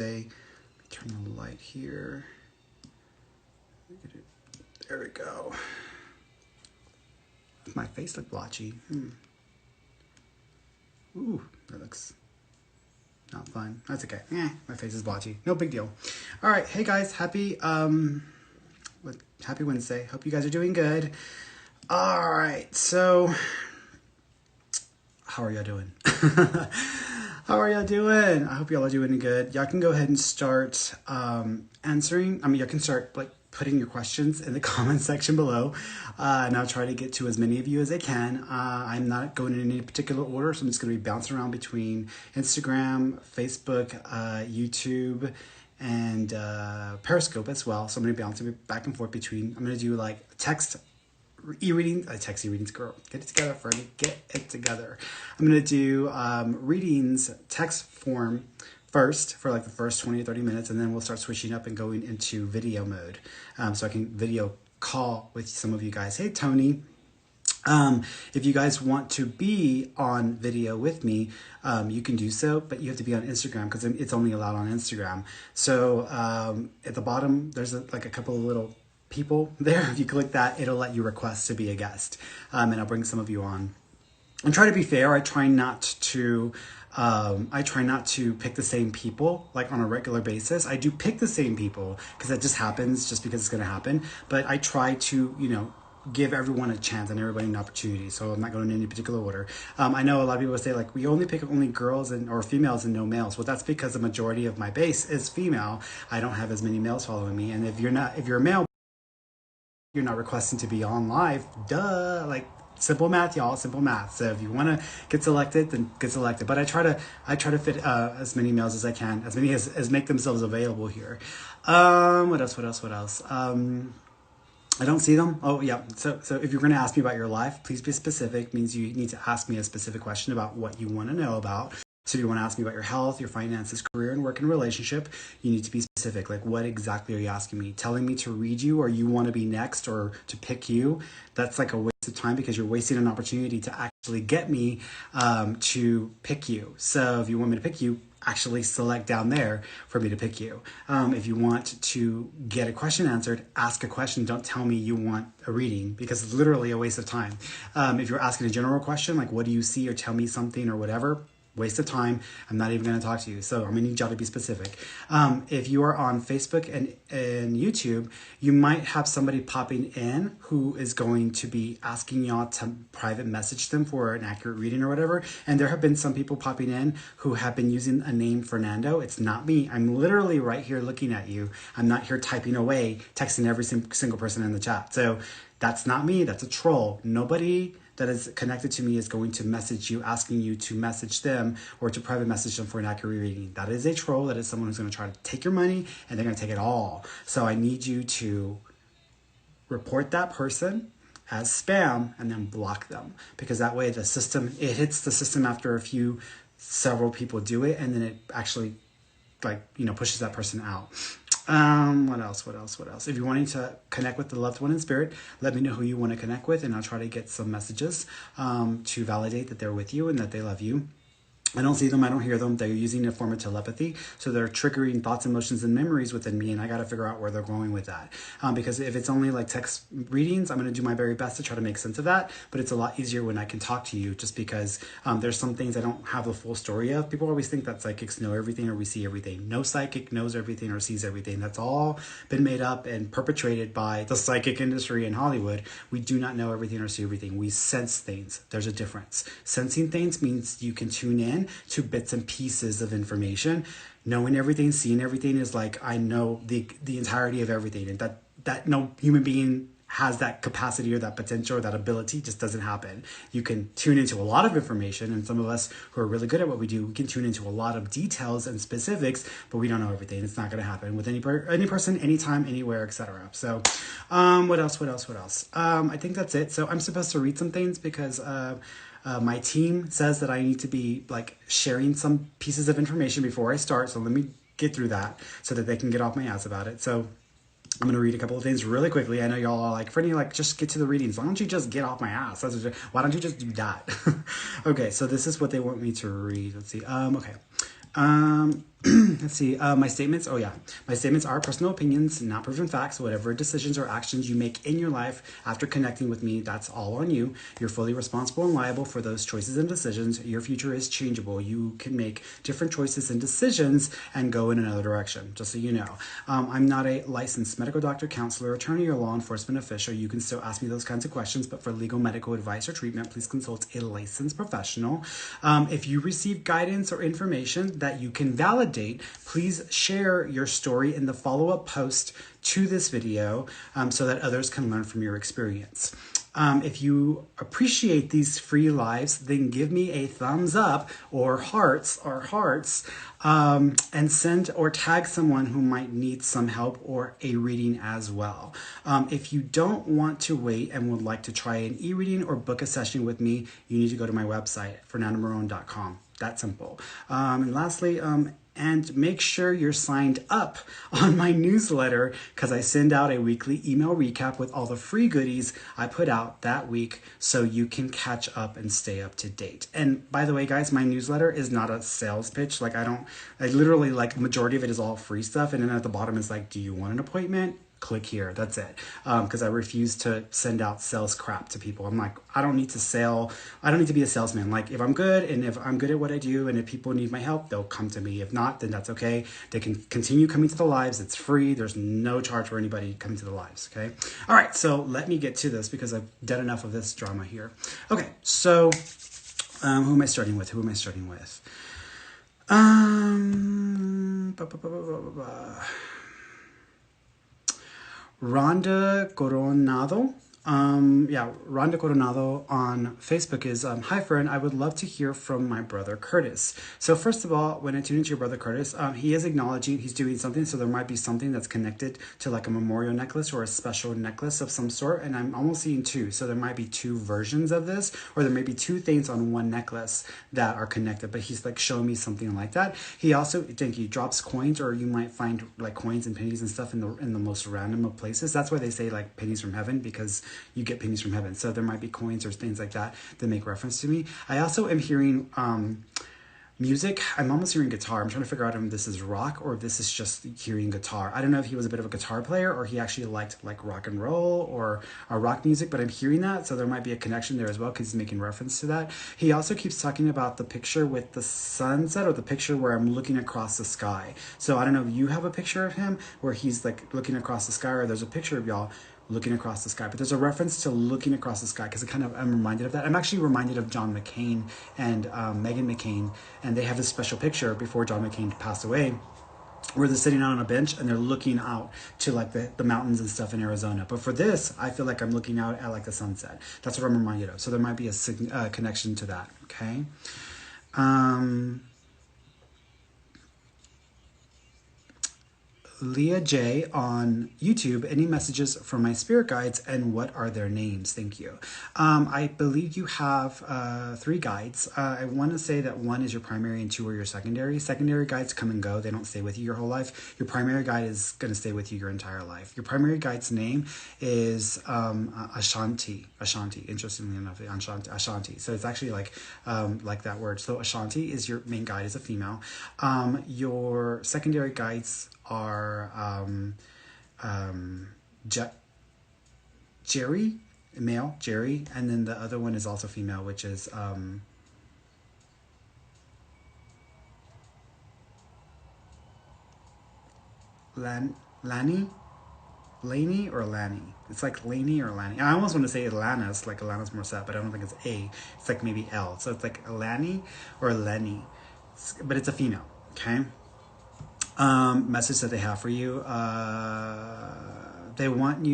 Turn the light here. There we go. My face look blotchy. Ooh, that looks not fun. That's okay. My face is blotchy. No big deal. All right. Hey guys, happy Wednesday. Hope you guys are doing good. All right. So how are y'all doing? How are y'all doing? I hope y'all are doing good. Y'all can go ahead and start answering. I mean, y'all can start like putting your questions in the comment section below, and I'll try to get to as many of you as I can. I'm not going in any particular order, so I'm just going to be bouncing around between Instagram, Facebook, YouTube, and Periscope as well. So I'm going to be bouncing back and forth between. I'm going to do like text e-readings, text e-readings, girl. Get it together, Ferny. Get it together. I'm going to do readings, text form first for like the first 20 or 30 minutes, and then we'll start switching up and going into video mode. So I can video call with some of you guys. Hey, Tony. If you guys want to be on video with me, you can do so, but you have to be on Instagram because it's only allowed on Instagram. So at the bottom, there's like a couple of little people there. If you click that, it'll let you request to be a guest, and I'll bring some of you on. And try to be fair. I try not to pick the same people like on a regular basis. I do pick the same people because that just happens, just because it's going to happen. But I try to, give everyone a chance and everybody an opportunity. So I'm not going in any particular order. I know a lot of people say like, we only pick only girls or females and no males. Well, that's because the majority of my base is female. I don't have as many males following me. And if you're a male, you're not requesting to be on live, duh, like simple math, y'all, simple math. So if you want to get selected, then get selected. But I try to fit as many males as I can, as many as make themselves available here. What else? I don't see them. Oh yeah. So if you're going to ask me about your life, please be specific. Means you need to ask me a specific question about what you want to know about. So if you want to ask me about your health, your finances, career, and work and relationship, you need to be specific. Like, what exactly are you asking me? Telling me to read you, or you want to be next, or to pick you? That's like a waste of time because you're wasting an opportunity to actually get me to pick you. So if you want me to pick you, actually select down there for me to pick you. If you want to get a question answered, ask a question. Don't tell me you want a reading because it's literally a waste of time. If you're asking a general question, like what do you see, or tell me something or whatever, waste of time. I'm not even going to talk to you. So I'm going to need y'all to be specific. If you are on Facebook and YouTube, you might have somebody popping in who is going to be asking y'all to private message them for an accurate reading or whatever. And there have been some people popping in who have been using a name Fernando. It's not me. I'm literally right here looking at you. I'm not here typing away, texting every single person in the chat. So that's not me. That's a troll. Nobody that is connected to me is going to message you, asking you to message them or to private message them for an accurate reading. That is a troll. That is someone who's going to try to take your money, and they're going to take it all. So I need you to report that person as spam and then block them, because that way the system, it hits the system after several people do it, and then it actually pushes that person out. What else? If you're wanting to connect with the loved one in spirit, let me know who you want to connect with, and I'll try to get some messages to validate that they're with you and that they love you. I don't see them, I don't hear them. They're using a form of telepathy. So they're triggering thoughts, emotions, and memories within me, and I got to figure out where they're going with that. Because if it's only like text readings, I'm going to do my very best to try to make sense of that. But it's a lot easier when I can talk to you, just because there's some things I don't have the full story of. People always think that psychics know everything or we see everything. No psychic knows everything or sees everything. That's all been made up and perpetrated by the psychic industry in Hollywood. We do not know everything or see everything. We sense things. There's a difference. Sensing things means you can tune in to bits and pieces of information. Knowing everything, seeing everything is like, I know the entirety of everything, and that no human being has that capacity or that potential or that ability. Just doesn't happen. You can tune into a lot of information, and some of us who are really good at what we do, we can tune into a lot of details and specifics, but we don't know everything. It's not going to happen with any person, anytime, anywhere, etc. So what else? I think that's it. So I'm supposed to read some things because my team says that I need to be like sharing some pieces of information before I start. So let me get through that so that they can get off my ass about it. So I'm going to read a couple of things really quickly. I know y'all are like, Ferny, like, just get to the readings. Why don't you just get off my ass? Why don't you just do that? Okay, so this is what they want me to read. Let's see. Okay. Let's see. My statements. Oh yeah, my statements are personal opinions, not proven facts. Whatever decisions or actions you make in your life after connecting with me, that's all on you. You're fully responsible and liable for those choices and decisions. Your future is changeable. You can make different choices and decisions and go in another direction. Just so you know, I'm not a licensed medical doctor, counselor, attorney, or law enforcement official. You can still ask me those kinds of questions, but for legal medical advice or treatment, please consult a licensed professional. If you receive guidance or information that you can validate, please share your story in the follow-up post to this video so that others can learn from your experience. If you appreciate these free lives, then give me a thumbs up or hearts and send or tag someone who might need some help or a reading as well. If you don't want to wait and would like to try an e-reading or book a session with me, you need to go to my website, fernandomarron.com. That simple. And lastly, and make sure you're signed up on my newsletter because I send out a weekly email recap with all the free goodies I put out that week so you can catch up and stay up to date. And by the way, guys, my newsletter is not a sales pitch. Like I literally, like, the majority of it is all free stuff. And then at the bottom is like, do you want an appointment? Click here. That's it. Because I refuse to send out sales crap to people. I'm like, I don't need to sell. I don't need to be a salesman. Like, if I'm good and if I'm good at what I do and if people need my help, they'll come to me. If not, then that's okay. They can continue coming to the lives. It's free. There's no charge for anybody coming to the lives. Okay. All right. So let me get to this because I've done enough of this drama here. Okay. So who am I starting with? Rhonda Coronado. Rhonda Coronado on Facebook is, hi Fern, I would love to hear from my brother Curtis. So first of all, when I tune into your brother Curtis, he is acknowledging he's doing something, so there might be something that's connected to like a memorial necklace or a special necklace of some sort, and I'm almost seeing two, so there might be two versions of this, or there may be two things on one necklace that are connected, but he's like showing me something like that. He also, think he drops coins, or you might find like coins and pennies and stuff in the most random of places. That's why they say like pennies from heaven, because you get pennies from heaven. So there might be coins or things like that that make reference to me. I also am hearing music. I'm almost hearing guitar. I'm trying to figure out if this is rock or if this is just hearing guitar. I don't know if he was a bit of a guitar player or he actually liked like rock and roll or rock music, but I'm hearing that. So there might be a connection there as well because he's making reference to that. He also keeps talking about the picture with the sunset, or the picture where I'm looking across the sky. So I don't know if you have a picture of him where he's like looking across the sky, or there's a picture of y'all looking across the sky, but there's a reference to looking across the sky because I'm reminded of that. I'm actually reminded of John McCain and Meghan McCain, and they have this special picture before John McCain passed away where they're sitting out on a bench and they're looking out to like the mountains and stuff in Arizona. But for this, I feel like I'm looking out at like the sunset. That's what I'm reminded of. So there might be a connection to that, okay? Leah J on YouTube, any messages from my spirit guides and what are their names? Thank you. I believe you have 3 guides. I want to say that 1 is your primary and 2 are your secondary. Secondary guides come and go. They don't stay with you your whole life. Your primary guide is going to stay with you your entire life. Your primary guide's name is Ashanti. Ashanti, interestingly enough, Ashanti. So it's actually like that word. So Ashanti is your main guide, is a female. Your secondary guides are Jerry, male, Jerry, and then the other one is also female, which is Laney or Lanny. It's like Laney or Lanny. I almost want to say Alanis, like Alanis Morissette, but I don't think it's A. It's like maybe L. So it's like Lanny or Lenny, but it's a female, okay? Message that they have for you. They want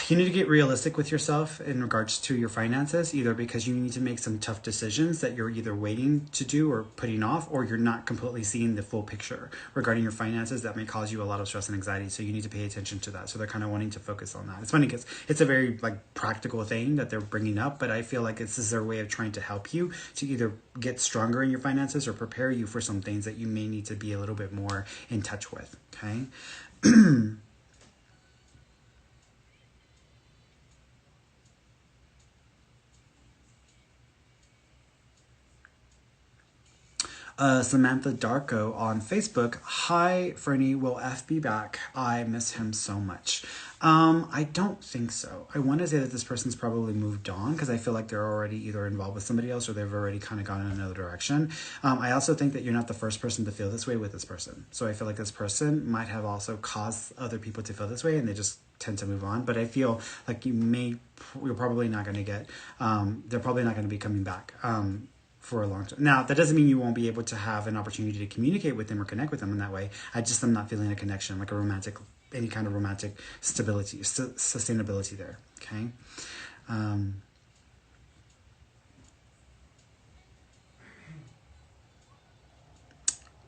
you need to get realistic with yourself in regards to your finances, either because you need to make some tough decisions that you're either waiting to do or putting off, or you're not completely seeing the full picture regarding your finances. That may cause you a lot of stress and anxiety. So you need to pay attention to that. So they're kind of wanting to focus on that. It's funny because it's a very like practical thing that they're bringing up, but I feel like this is their way of trying to help you to either get stronger in your finances or prepare you for some things that you may need to be a little bit more in touch with. Okay. Samantha Darko on Facebook. Hi, Ferny, will F be back? I miss him so much. I don't think so. I want to say that this person's probably moved on because I feel like they're already either involved with somebody else or they've already kind of gone in another direction. I also think that you're not the first person to feel this way with this person. So I feel like this person might have also caused other people to feel this way and they just tend to move on. But I feel like you're probably not going to get, they're probably not going to be coming back. For a long time. Now, that doesn't mean you won't be able to have an opportunity to communicate with them or connect with them in that way. I'm not feeling a connection, like a romantic, any kind of romantic stability, sustainability there. Okay.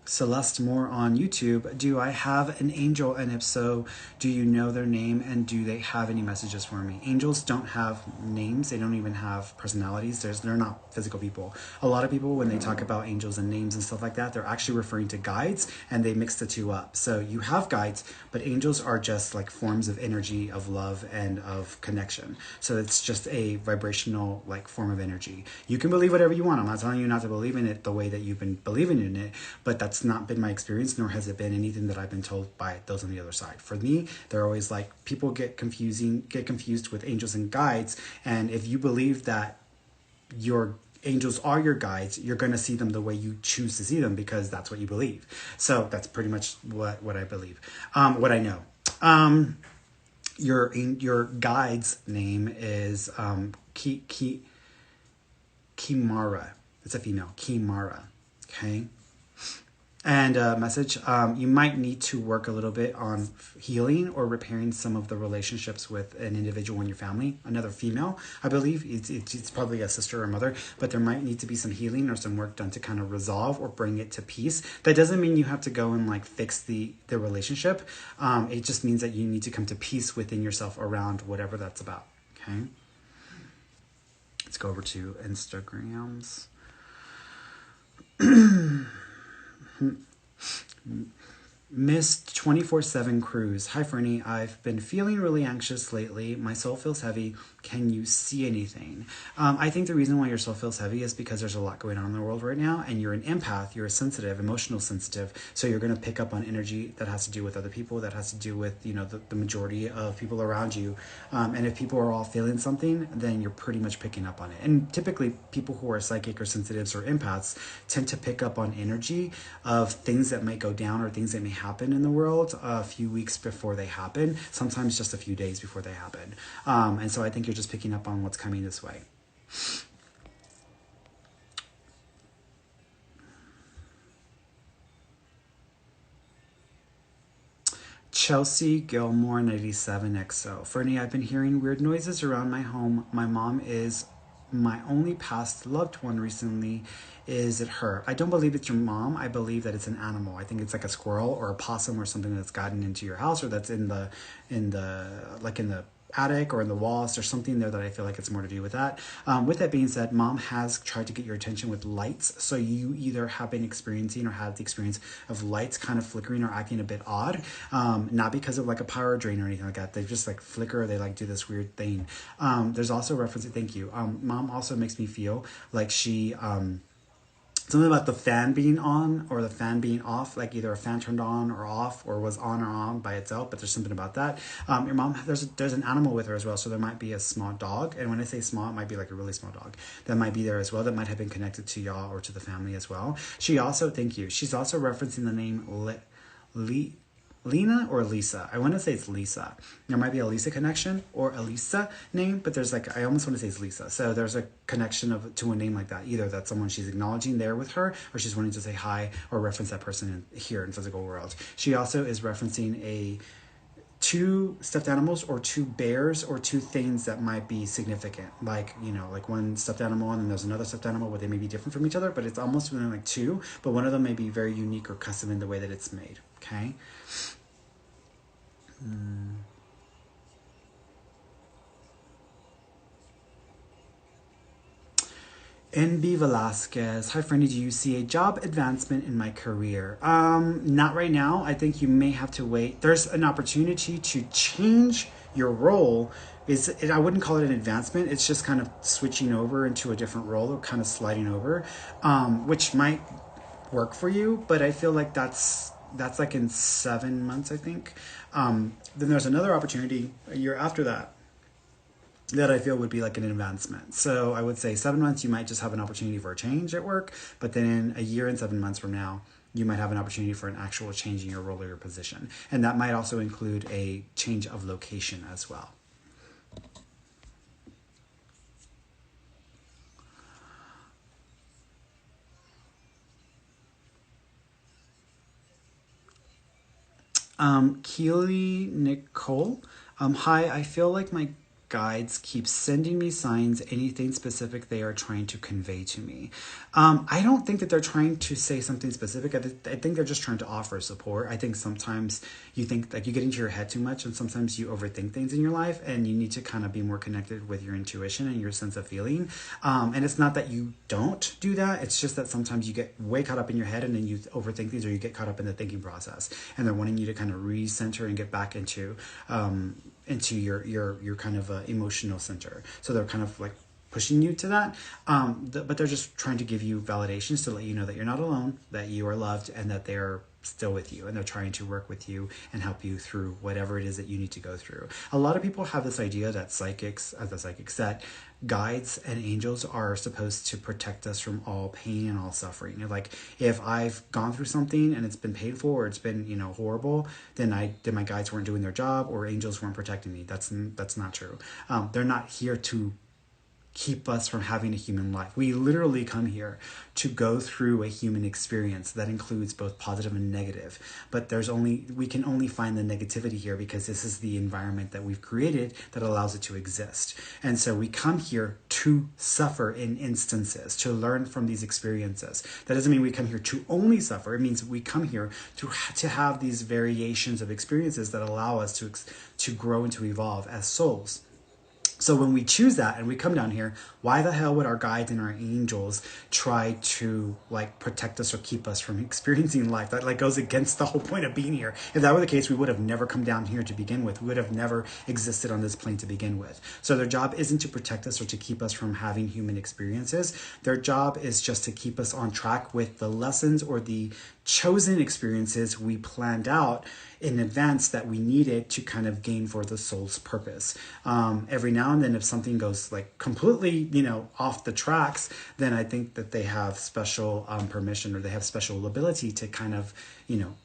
Celeste Moore on YouTube. Do I have an angel? And if so, do you know their name? And do they have any messages for me? Angels don't have names. They don't even have personalities. They're not physical people. A lot of people, when they talk about angels and names and stuff like that, they're actually referring to guides and they mix the two up. So you have guides, but angels are just like forms of energy, of love, and of connection. So it's just a vibrational like form of energy. You can believe whatever you want. I'm not telling you not to believe in it the way that you've been believing in it, but that's not been my experience, nor has it been anything that I've been told by those on the other side. For me, they're always like, people get confused with angels and guides. And if you believe that your angels are your guides, you're going to see them the way you choose to see them because that's what you believe. So that's pretty much what I believe. What I know. Your guide's name is Kimara. It's a female. Kimara. Okay. And message, you might need to work a little bit on healing or repairing some of the relationships with an individual in your family, another female, I believe. It's probably a sister or mother, but there might need to be some healing or some work done to kind of resolve or bring it to peace. That doesn't mean you have to go and like fix the relationship. It just means that you need to come to peace within yourself around whatever that's about, okay? Let's go over to Instagrams. Miss 24/7 Cruise. Hi, Ferny. I've been feeling really anxious lately. My soul feels heavy. Can you see anything? I think the reason why your soul feels heavy is because there's a lot going on in the world right now, and you're an empath. You're a sensitive, emotional sensitive. So you're going to pick up on energy that has to do with other people, that has to do with, the majority of people around you. And if people are all feeling something, then you're pretty much picking up on it. And typically, people who are psychic or sensitives or empaths tend to pick up on energy of things that might go down or things that may happen in the world a few weeks before they happen, sometimes just a few days before they happen. And so I think you're just picking up on what's coming this way. Chelsea Gilmore 97XO. Fernie, I've been hearing weird noises around my home. My mom is my only past loved one recently. Is it her? I don't believe it's your mom. I believe that it's an animal. I think it's like a squirrel or a possum or something that's gotten into your house, or that's in the attic or in the walls or something there that I feel like it's more to do with that. With that being said, mom has tried to get your attention with lights. So you either have been experiencing or have the experience of lights kind of flickering or acting a bit odd. Not because of like a power drain or anything like that. They just like flicker. They like do this weird thing. There's also reference. Thank you. Mom also makes me feel like she, something about the fan being on or the fan being off, like either a fan turned on or off or was on or on by itself, but there's something about that. Your mom, there's an animal with her as well, so there might be a small dog, and when I say small, it might be like a really small dog that might be there as well, that might have been connected to y'all or to the family as well. She also, thank you, she's also referencing the name Lena or Lisa. I want to say it's Lisa. There might be a Lisa connection or a Lisa name, but there's like, I almost want to say it's Lisa. So there's a connection to a name like that. Either that's someone she's acknowledging there with her, or she's wanting to say hi or reference that person here in physical world. She also is referencing two stuffed animals or two bears or two things that might be significant. Like, like one stuffed animal and then there's another stuffed animal where they may be different from each other, but it's almost like two, but one of them may be very unique or custom in the way that it's made. Okay. NB Velasquez. Hi, Fernie. Do you see a job advancement in my career? Not right now. I think you may have to wait. There's an opportunity to change your role. I wouldn't call it an advancement. It's just kind of switching over into a different role or kind of sliding over, which might work for you, but I feel like that's like in 7 months, I think. Then there's another opportunity a year after that that I feel would be like an advancement. So I would say 7 months, you might just have an opportunity for a change at work, but then in a year and 7 months from now, you might have an opportunity for an actual change in your role or your position. And that might also include a change of location as well. Keely Nicole. Hi, I feel like my guides keep sending me signs, anything specific they are trying to convey to me. I don't think that they're trying to say something specific. I think they're just trying to offer support. I think sometimes you think like you get into your head too much, and sometimes you overthink things in your life, and you need to kind of be more connected with your intuition and your sense of feeling. And it's not that you don't do that. It's just that sometimes you get way caught up in your head, and then you overthink things, or you get caught up in the thinking process, and they're wanting you to kind of recenter and get back into your kind of emotional center. So they're kind of like pushing you to that. But they're just trying to give you validations to let you know that you're not alone, that you are loved, and that they're still with you, and they're trying to work with you and help you through whatever it is that you need to go through. A lot of people have this idea that that guides and angels are supposed to protect us from all pain and all suffering. And like, if I've gone through something and it's been painful, or it's been, horrible, then my guides weren't doing their job, or angels weren't protecting me. That's not true. They're not here to keep us from having a human life. We literally come here to go through a human experience that includes both positive and negative. But we can only find the negativity here because this is the environment that we've created that allows it to exist. And so we come here to suffer in instances, to learn from these experiences. That doesn't mean we come here to only suffer. It means we come here to have these variations of experiences that allow us to grow and to evolve as souls. So when we choose that and we come down here, why the hell would our guides and our angels try to like protect us or keep us from experiencing life? That like goes against the whole point of being here. If that were the case, we would have never come down here to begin with. We would have never existed on this plane to begin with. So their job isn't to protect us or to keep us from having human experiences. Their job is just to keep us on track with the lessons or the chosen experiences we planned out in advance that we needed to kind of gain for the soul's purpose. Every now and then, if something goes like completely, off the tracks, then I think that they have special permission, or they have special ability to kind of,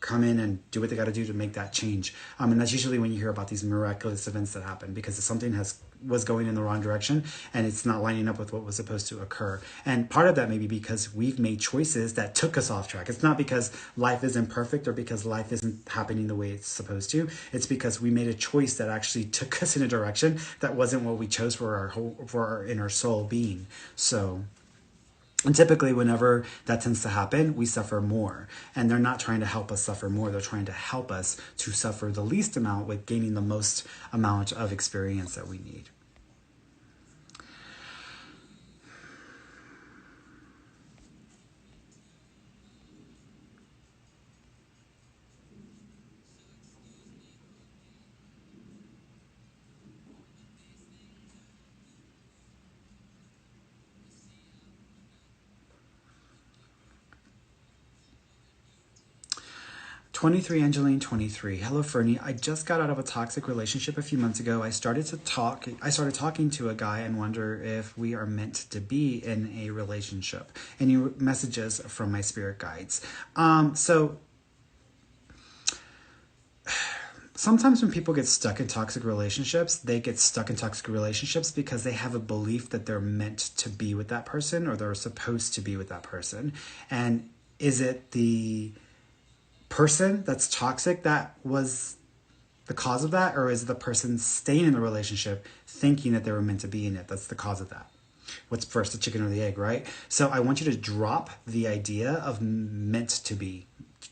come in and do what they got to do to make that change. And that's usually when you hear about these miraculous events that happen, because if something was going in the wrong direction and it's not lining up with what was supposed to occur. And part of that may be because we've made choices that took us off track. It's not because life isn't perfect or because life isn't happening the way it's supposed to. It's because we made a choice that actually took us in a direction that wasn't what we chose for our inner soul being. So, and typically whenever that tends to happen, we suffer more. And they're not trying to help us suffer more. They're trying to help us to suffer the least amount with gaining the most amount of experience that we need. 23 Angeline 23. Hello Ferny. I just got out of a toxic relationship a few months ago. I started talking to a guy and wonder if we are meant to be in a relationship. Any messages from my spirit guides? So sometimes when people get stuck in toxic relationships, they get stuck in toxic relationships because they have a belief that they're meant to be with that person, or they're supposed to be with that person. And is it the person that's toxic that was the cause of that, or is it the person staying in the relationship thinking that they were meant to be in it that's the cause of that? What's first, the chicken or the egg, right? So I want you to drop the idea of meant to be.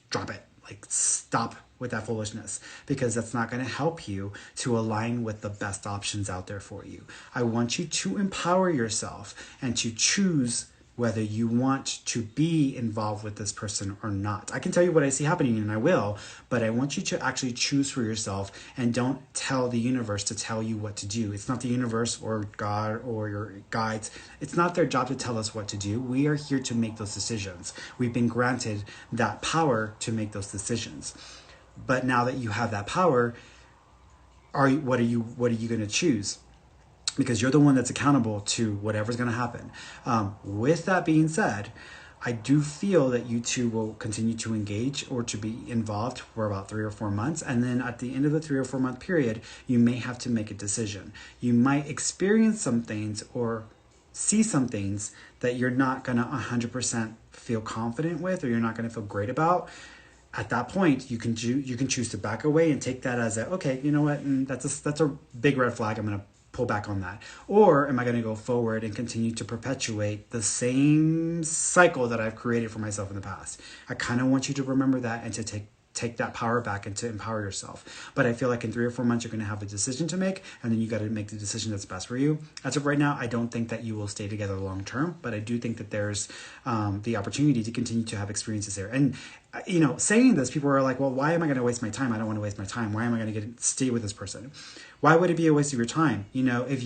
Drop it. Like, stop with that foolishness, because that's not going to help you to align with the best options out there for you. I want you to empower yourself and to choose whether you want to be involved with this person or not. I can tell you what I see happening, and I will, but I want you to actually choose for yourself, and don't tell the universe to tell you what to do. It's not the universe or God or your guides. It's not their job to tell us what to do. We are here to make those decisions. We've been granted that power to make those decisions. But now that you have that power, what are you going to choose? Because you're the one that's accountable to whatever's going to happen. With that being said, I do feel that you two will continue to engage or to be involved for about 3 or 4 months. And then at the end of the 3 or 4 month period, you may have to make a decision. You might experience some things or see some things that you're not going to 100% feel confident with, or you're not going to feel great about. At that point, you can choose to back away and take that as okay, you know what, that's a big red flag. I'm going to pull back on that. Or am I going to go forward and continue to perpetuate the same cycle that I've created for myself in the past? I kind of want you to remember that and to take that power back and to empower yourself. But I feel like in 3 or 4 months, you're going to have a decision to make, and then you got to make the decision that's best for you. As of right now, I don't think that you will stay together long term, but I do think that there's the opportunity to continue to have experiences there. And saying this, people are like, well, why am I going to waste my time? I don't want to waste my time. Why am I going to stay with this person? Why would it be a waste of your time? If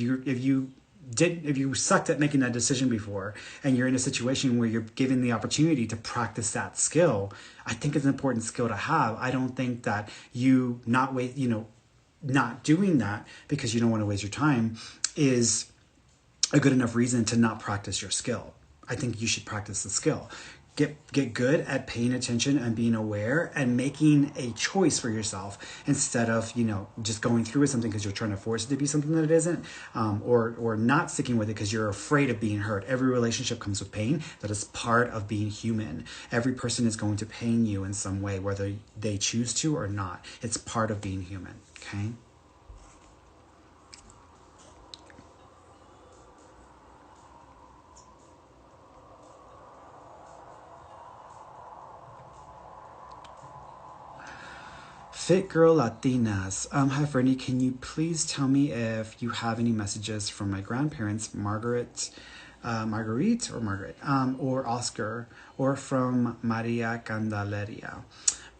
you sucked at making that decision before, and you're in a situation where you're given the opportunity to practice that skill, I think it's an important skill to have. I don't think that you not doing that because you don't want to waste your time is a good enough reason to not practice your skill. I think you should practice the skill. Get good at paying attention and being aware and making a choice for yourself instead of, just going through with something because you're trying to force it to be something that it isn't, or not sticking with it because you're afraid of being hurt. Every relationship comes with pain. That is part of being human. Every person is going to pain you in some way, whether they choose to or not. It's part of being human, okay? Fit Girl Latinas. Hi, Ferny. Can you please tell me if you have any messages from my grandparents, Marguerite, or Oscar, or from Maria Candelaria?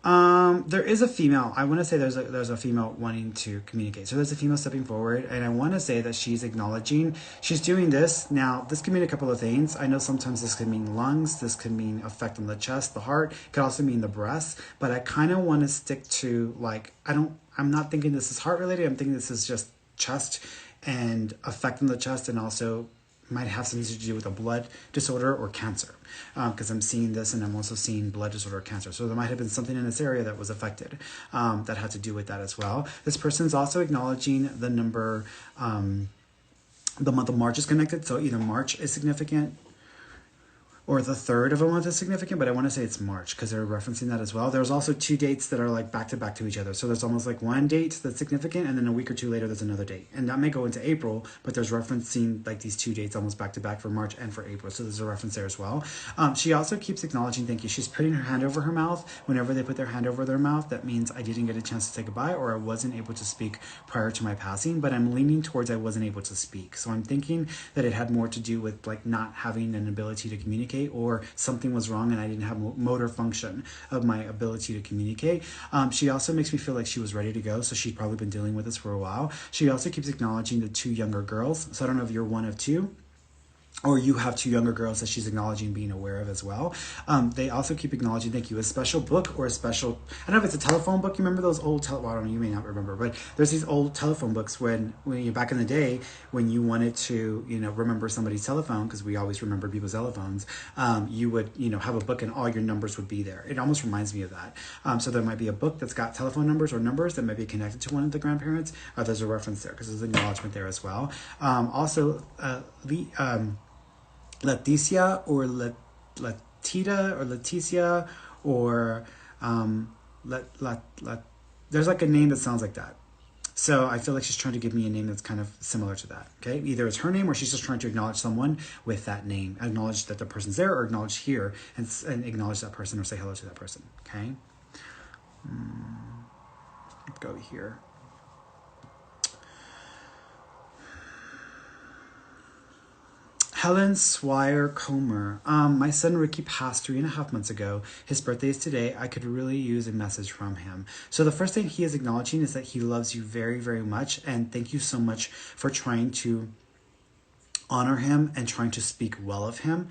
There is a female. I want to say there's a female wanting to communicate. So there's a female stepping forward, and I want to say that she's acknowledging, she's doing this. Now, this can mean a couple of things. I know sometimes this could mean lungs, this could mean effect on the chest, the heart, it could also mean the breast, but I kind of want to stick to, I'm not thinking this is heart related. I'm thinking this is just chest and effect on the chest, and also might have something to do with a blood disorder or cancer, because I'm seeing this, and I'm also seeing blood disorder or cancer. So there might have been something in this area that was affected that had to do with that as well. This person's also acknowledging the number, the month of March is connected. So either March is significant or the 3rd of a month is significant, but I want to say it's March because they're referencing that as well. There's also 2 dates that are back to back to each other. So there's almost one date that's significant, and then a week or 2 later, there's another date. And that may go into April, but there's referencing these 2 dates almost back to back for March and for April. So there's a reference there as well. She also keeps acknowledging, thank you. She's putting her hand over her mouth. Whenever they put their hand over their mouth, that means I didn't get a chance to say goodbye, or I wasn't able to speak prior to my passing, but I'm leaning towards I wasn't able to speak. So I'm thinking that it had more to do with not having an ability to communicate, or something was wrong and I didn't have motor function of my ability to communicate. She also makes me feel like she was ready to go, so she'd probably been dealing with this for a while. She also keeps acknowledging the 2 younger girls. So I don't know if you're one of 2, or you have 2 younger girls that she's acknowledging being aware of as well. They also keep acknowledging, thank you, a special book or a special, I don't know if it's a telephone book. You remember those old, well, I don't know, you may not remember, but there's these old telephone books when you back in the day, when you wanted to, remember somebody's telephone, because we always remember people's telephones, you would, have a book and all your numbers would be there. It almost reminds me of that. So there might be a book that's got telephone numbers or numbers that might be connected to one of the grandparents. There's a reference there because there's an acknowledgement there as well. Also, Leticia or Latita or Leticia or there's a name that sounds like that. So I feel like she's trying to give me a name that's kind of similar to that. Okay, either it's her name or she's just trying to acknowledge someone with that name, acknowledge that the person's there, or acknowledge here and acknowledge that person or say hello to that person. Okay, let's go here. Helen Swire Comer. My son Ricky passed 3.5 months ago. His birthday is today. I could really use a message from him. So the first thing he is acknowledging is that he loves you very, very much. And thank you so much for trying to honor him and trying to speak well of him.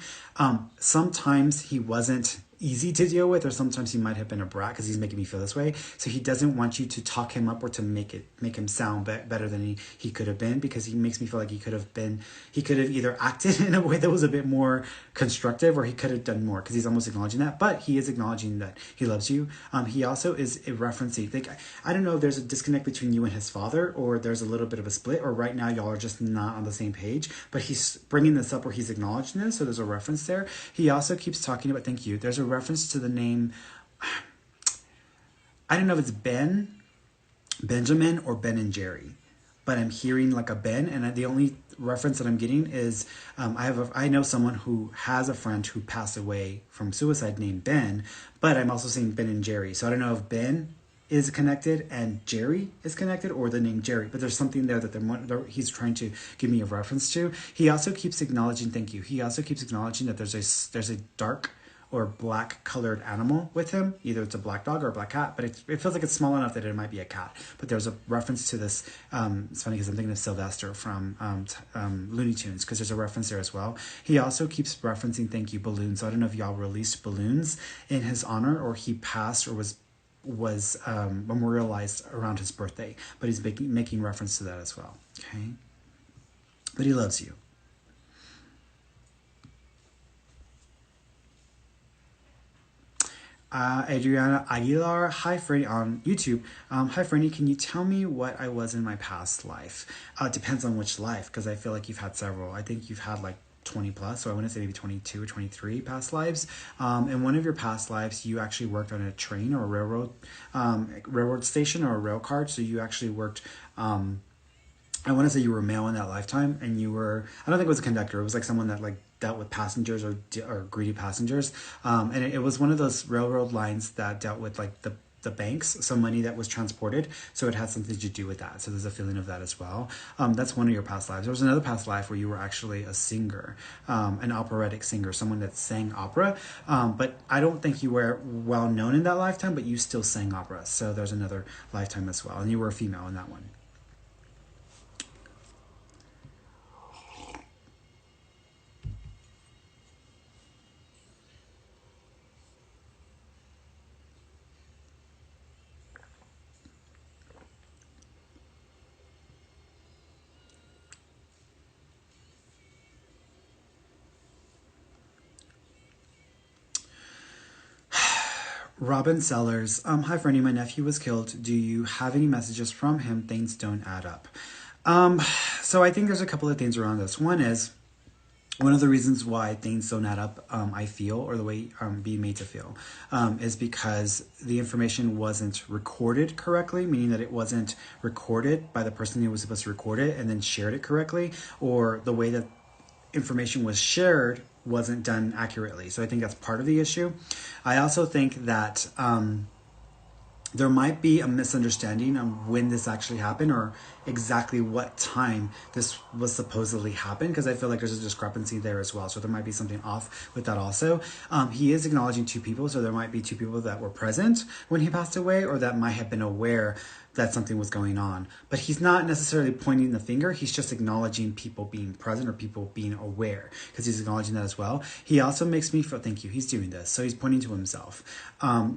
Sometimes he wasn't easy to deal with, or sometimes he might have been a brat because he's making me feel this way. So he doesn't want you to talk him up or to make him sound better than he could have been, because he makes me feel like he could have either acted in a way that was a bit more constructive, or he could have done more, because he's almost acknowledging that. But he is acknowledging that he loves you. He also is referencing, like, I don't know if there's a disconnect between you and his father, or there's a little bit of a split, or right now y'all are just not on the same page, but he's bringing this up where he's acknowledging this. So there's a reference there. He also keeps talking about, thank you, there's a reference to the name, I don't know if it's Benjamin or Ben and Jerry, but I'm hearing like a Ben, and the only reference that I'm getting is I know someone who has a friend who passed away from suicide named Ben, but I'm also seeing Ben and Jerry. So I don't know if Ben is connected and Jerry is connected, or the name Jerry, but there's something there that he's trying to give me a reference to. He also keeps acknowledging, thank you, he also keeps acknowledging that there's a dark or black colored animal with him. Either it's a black dog or a black cat, but it feels like it's small enough that it might be a cat. But there's a reference to this. It's funny because I'm thinking of Sylvester from Looney Tunes, because there's a reference there as well. He also keeps referencing, thank you, balloons. So I don't know if y'all released balloons in his honor, or he passed or was memorialized around his birthday, but he's making reference to that as well. Okay, but he loves you. Adriana Aguilar, hi Ferny on YouTube. Hi Ferny, can you tell me what I was in my past life? It depends on which life, because I feel like you've had several. I think you've had like 20 plus, so I want to say maybe 22 or 23 past lives. In one of your past lives, you actually worked on a train or a railroad station or a rail car. So you actually worked, I want to say you were a male in that lifetime, and you were, I don't think it was a conductor. It was like someone that like dealt with passengers or greedy passengers. And it was one of those railroad lines that dealt with like the banks, so money that was transported. So it had something to do with that. So there's a feeling of that as well. That's one of your past lives. There was another past life where you were actually a singer, an operatic singer, someone that sang opera. But I don't think you were well known in that lifetime, but you still sang opera. So there's another lifetime as well. And you were a female in that one. Robin Sellers. Hi, Fernie. My nephew was killed. Do you have any messages from him? Things don't add up. So I think there's a couple of things around this. One is, one of the reasons why things don't add up, I feel, or the way I'm being made to feel, is because the information wasn't recorded correctly, meaning that it wasn't recorded by the person who was supposed to record it and then shared it correctly, or the way that information was shared wasn't done accurately. So I think that's part of the issue. I also think that there might be a misunderstanding on when this actually happened, or exactly what time this was supposedly happened, because I feel like there's a discrepancy there as well. So there might be something off with that also. He is acknowledging two people, so there might be two people that were present when he passed away, or that might have been aware that something was going on. But he's not necessarily pointing the finger, he's just acknowledging people being present or people being aware, because he's acknowledging that as well. He also makes me feel, thank you, he's doing this, so he's pointing to himself.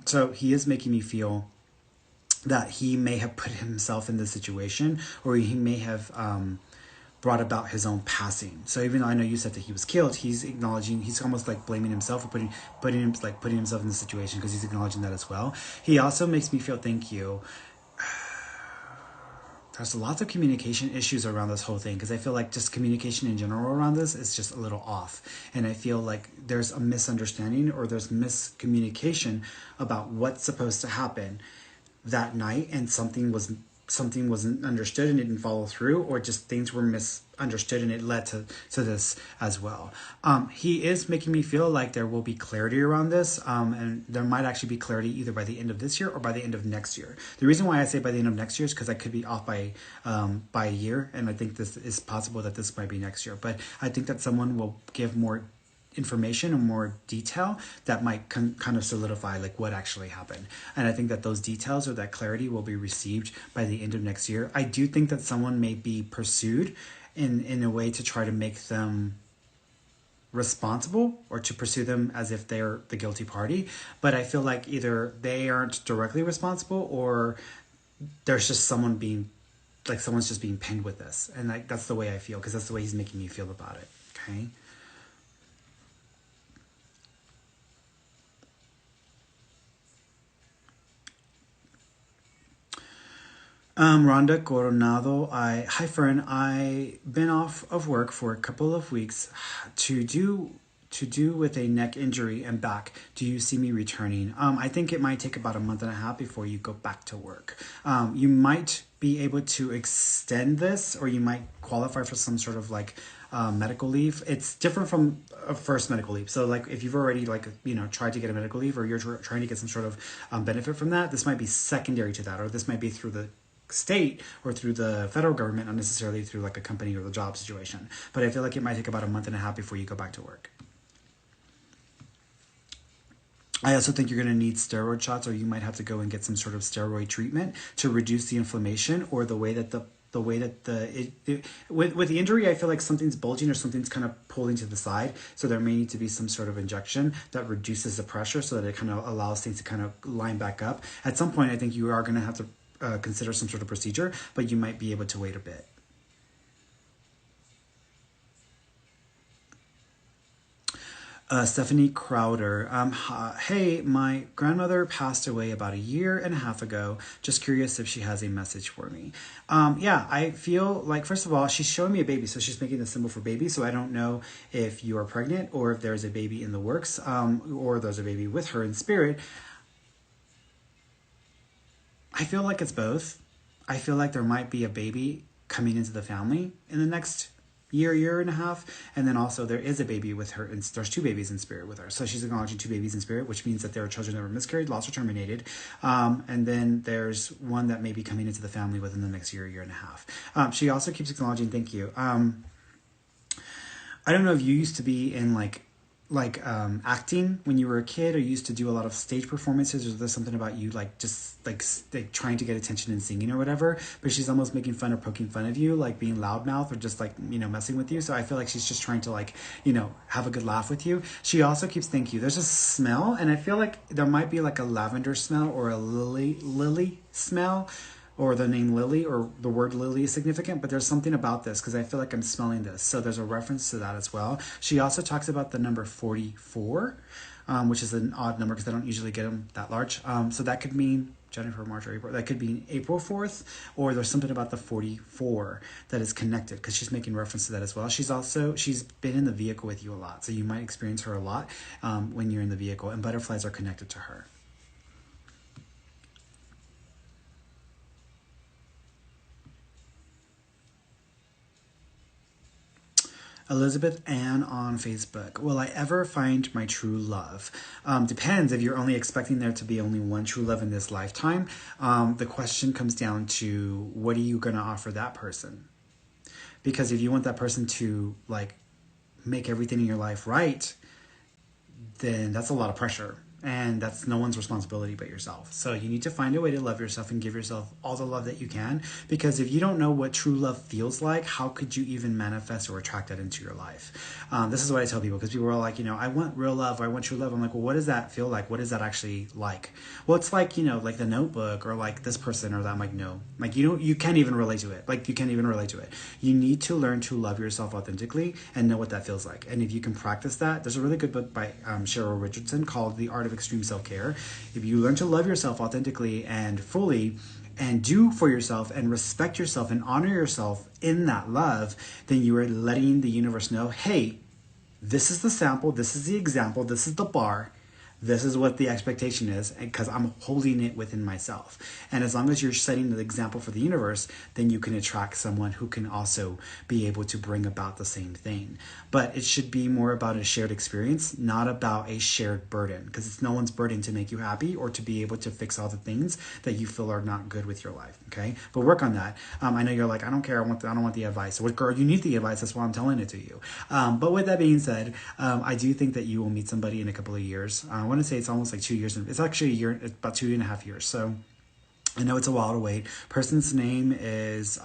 So he is making me feel that he may have put himself in this situation, or he may have brought about his own passing. So even though I know you said that he was killed, he's acknowledging, he's almost like blaming himself for putting himself in the situation, because he's acknowledging that as well. He also makes me feel, thank you, there's lots of communication issues around this whole thing, because I feel like just communication in general around this is just a little off. And I feel like there's a misunderstanding, or there's miscommunication about what's supposed to happen that night, and something was something wasn't understood and it didn't follow through, or just things were misunderstood and it led to this as well. He is making me feel like there will be clarity around this, and there might actually be clarity either by the end of this year or by the end of next year. The reason why I say by the end of next year is because I could be off by a year, and I think this is possible that this might be next year. But I think that someone will give more information and more detail that might kind of solidify like what actually happened. And I think that those details or that clarity will be received by the end of next year. I do think that someone may be pursued in a way to try to make them responsible or to pursue them as if they're the guilty party. But I feel like either they aren't directly responsible or there's just someone being like someone's just being pinned with this. And like that's the way I feel, because that's the way he's making me feel about it. Okay. Rhonda Coronado, hi Fern, I been off of work for a couple of weeks to do with a neck injury and back. Do you see me returning? I think it might take about a month and a half before you go back to work. You might be able to extend this, or you might qualify for some sort of like medical leave. It's different from a first medical leave. So like if you've already like, tried to get a medical leave, or you're trying to get some sort of benefit from that, this might be secondary to that, or this might be through the state or through the federal government, not necessarily through like a company or the job situation. But I feel like it might take about a month and a half before you go back to work. I also think you're going to need steroid shots, or you might have to go and get some sort of steroid treatment to reduce the inflammation, or the way that with the injury, I feel like something's bulging or something's kind of pulling to the side. So there may need to be some sort of injection that reduces the pressure so that it kind of allows things to kind of line back up. At some point, I think you are going to have to consider some sort of procedure, but you might be able to wait a bit. Stephanie Crowder. Hey, my grandmother passed away about a year and a half ago. Just curious if she has a message for me. Yeah, I feel like, first of all, she's showing me a baby. So she's making the symbol for baby. So I don't know if you are pregnant or if there's a baby in the works, or there's a baby with her in spirit. I feel like it's both. I feel like there might be a baby coming into the family in the next year and a half. And then also there is a baby with her, and there's two babies in spirit with her. So she's acknowledging two babies in spirit, which means that there are children that were miscarried, lost, or terminated. And then there's one that may be coming into the family within the next year and a half. She also keeps acknowledging, thank you. I don't know if you used to be in like acting when you were a kid, or you used to do a lot of stage performances, or there's something about you like just like trying to get attention and singing or whatever, but she's almost making fun or poking fun of you, like being loudmouth or just like messing with you. So I feel like she's just trying to like have a good laugh with you. She also keeps, thank you, there's a smell, and I feel like there might be like a lavender smell or a lily smell, or the name Lily, or the word Lily is significant, but there's something about this because I feel like I'm smelling this. So there's a reference to that as well. She also talks about the number 44, which is an odd number because I don't usually get them that large. So that could mean January, March, or April. That could be April 4th, or there's something about the 44 that is connected because she's making reference to that as well. She's been in the vehicle with you a lot. So you might experience her a lot when you're in the vehicle, and butterflies are connected to her. Elizabeth Ann on Facebook. Will I ever find my true love? Depends if you're only expecting there to be only one true love in this lifetime. The question comes down to, what are you going to offer that person? Because if you want that person to like make everything in your life right, then that's a lot of pressure. And that's no one's responsibility but yourself. So you need to find a way to love yourself and give yourself all the love that you can. Because if you don't know what true love feels like, how could you even manifest or attract that into your life? This is what I tell people, because people are like, I want real love, or I want true love. I'm like, well, what does that feel like? What is that actually like? Well, it's like, like The Notebook, or like this person or that. I'm like, no, like, you can't even relate to it. Like, you can't even relate to it. You need to learn to love yourself authentically and know what that feels like. And if you can practice that, there's a really good book by Cheryl Richardson called The Art of Extreme Self-Care. If you learn to love yourself authentically and fully, and do for yourself and respect yourself and honor yourself in that love, then you are letting the universe know, hey, this is the sample, this is the example, this is the bar. this is what the expectation is, because I'm holding it within myself. And as long as you're setting the example for the universe, then you can attract someone who can also be able to bring about the same thing. But it should be more about a shared experience, not about a shared burden, because it's no one's burden to make you happy or to be able to fix all the things that you feel are not good with your life. Okay, but work on that. I know you're like, I don't care. I don't want the advice. What girl? You need the advice. That's why I'm telling it to you. But with that being said, I do think that you will meet somebody in a couple of years. I want to say it's almost like 2 years. It's actually a year. It's about 2.5 years. So I know it's a while to wait. Person's name is.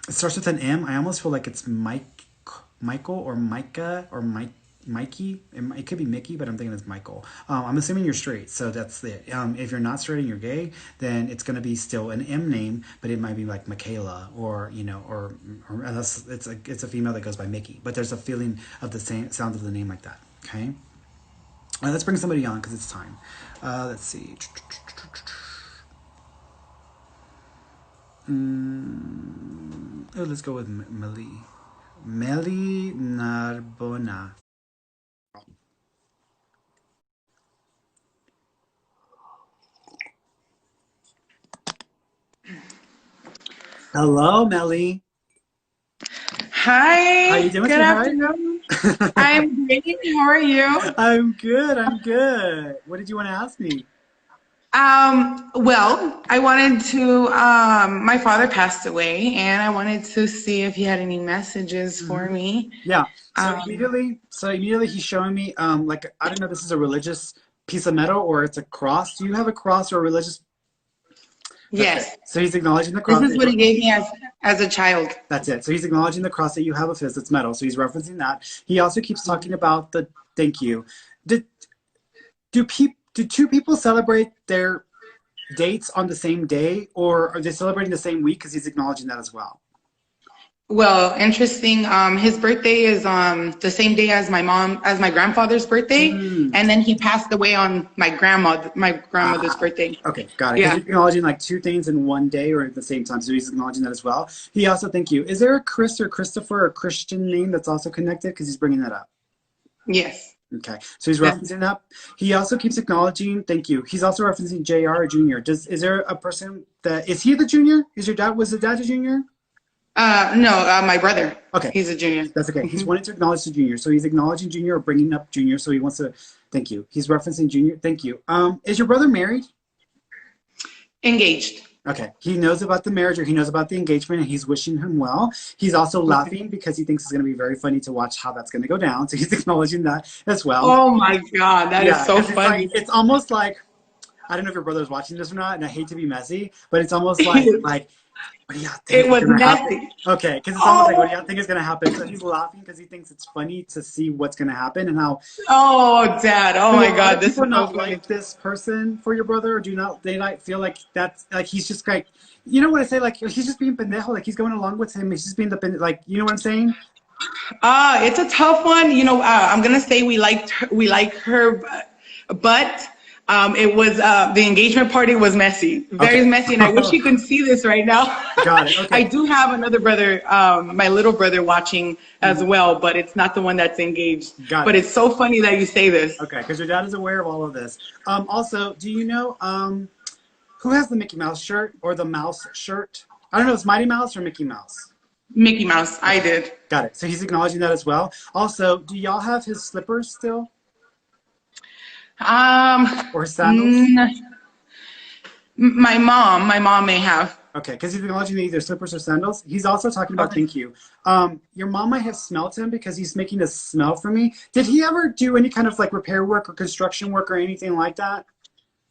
It starts with an M. I almost feel like it's Michael, or Micah, or Mikey. It could be Mickey, but I'm thinking it's Michael. I'm assuming you're straight, so that's it. If you're not straight and you're gay, then it's going to be still an M name, but it might be like Michaela, or unless it's a female that goes by Mickey. But there's a feeling of the same sound of the name like that. Okay. Let's bring somebody on because it's time. Let's see. Let's go with Meli Narbona. Hello, Melly. Hi. How you doing? Good afternoon. I'm great. How are you? I'm good. What did you want to ask me? Well, I wanted to, my father passed away, and I wanted to see if he had any messages for me. Yeah. So immediately he's showing me, like, I don't know if this is a religious piece of metal or it's a cross. Do you have a cross or a religious? Yes. Okay. So he's acknowledging the cross. This is what he gave me as a child. That's it. So he's acknowledging the cross that you have of his. It's metal. So he's referencing that. He also keeps talking about the thank you. Do two people celebrate their dates on the same day, or are they celebrating the same week? Because he's acknowledging that as well. Well, interesting. His birthday is the same day as my grandfather's birthday, and then he passed away on my grandmother's birthday. Okay, got it. Yeah. He's acknowledging like two things in one day or at the same time, so he's acknowledging that as well. He also, thank you. Is there a Chris or Christopher or Christian name that's also connected? Because he's bringing that up. Yes. Okay, so he's referencing that. He also keeps acknowledging, thank you. He's also referencing JR or Junior. Is there a person is he the junior? Was the dad a junior? No, my brother. Okay. He's a junior. That's okay. He's wanting to acknowledge the junior. So he's acknowledging junior or bringing up junior. So he wants to, thank you. He's referencing junior. Thank you. Is your brother married? Engaged. Okay. He knows about the marriage, or he knows about the engagement, and he's wishing him well. He's also laughing because he thinks it's going to be very funny to watch how that's going to go down. So he's acknowledging that as well. Oh my God. That is so funny. It's almost like, I don't know if your brother's watching this or not, and I hate to be messy, but it's almost like what do y'all think? It was messy. Okay, because it's almost like, what do y'all think is going to happen? So he's laughing because he thinks it's funny to see what's going to happen and how. Oh, Dad! Oh my God! This is not like this person for your brother, or they not feel like that's like he's just like, you know what I say? Like he's just being pendejo. Like he's going along with him. He's just being like, you know what I'm saying? It's a tough one. I'm gonna say we like her, but. It was the engagement party was messy, very messy, and I wish you could see this right now. Got it. Okay. I do have another brother, my little brother, watching as well, but it's not the one that's engaged. Got but it. It's so funny that you say this. Okay, because your dad is aware of all of this. Also, do you know who has the Mickey Mouse shirt or the mouse shirt? I don't know, it's Mighty Mouse or Mickey Mouse? Mickey Mouse, I did. Got it. So he's acknowledging that as well. Also, do y'all have his slippers still? Or sandals? My mom may have. Okay, because he's acknowledging either slippers or sandals. He's also talking about thank you. Your mom might have smelt him because he's making a smell for me. Did he ever do any kind of like repair work or construction work or anything like that?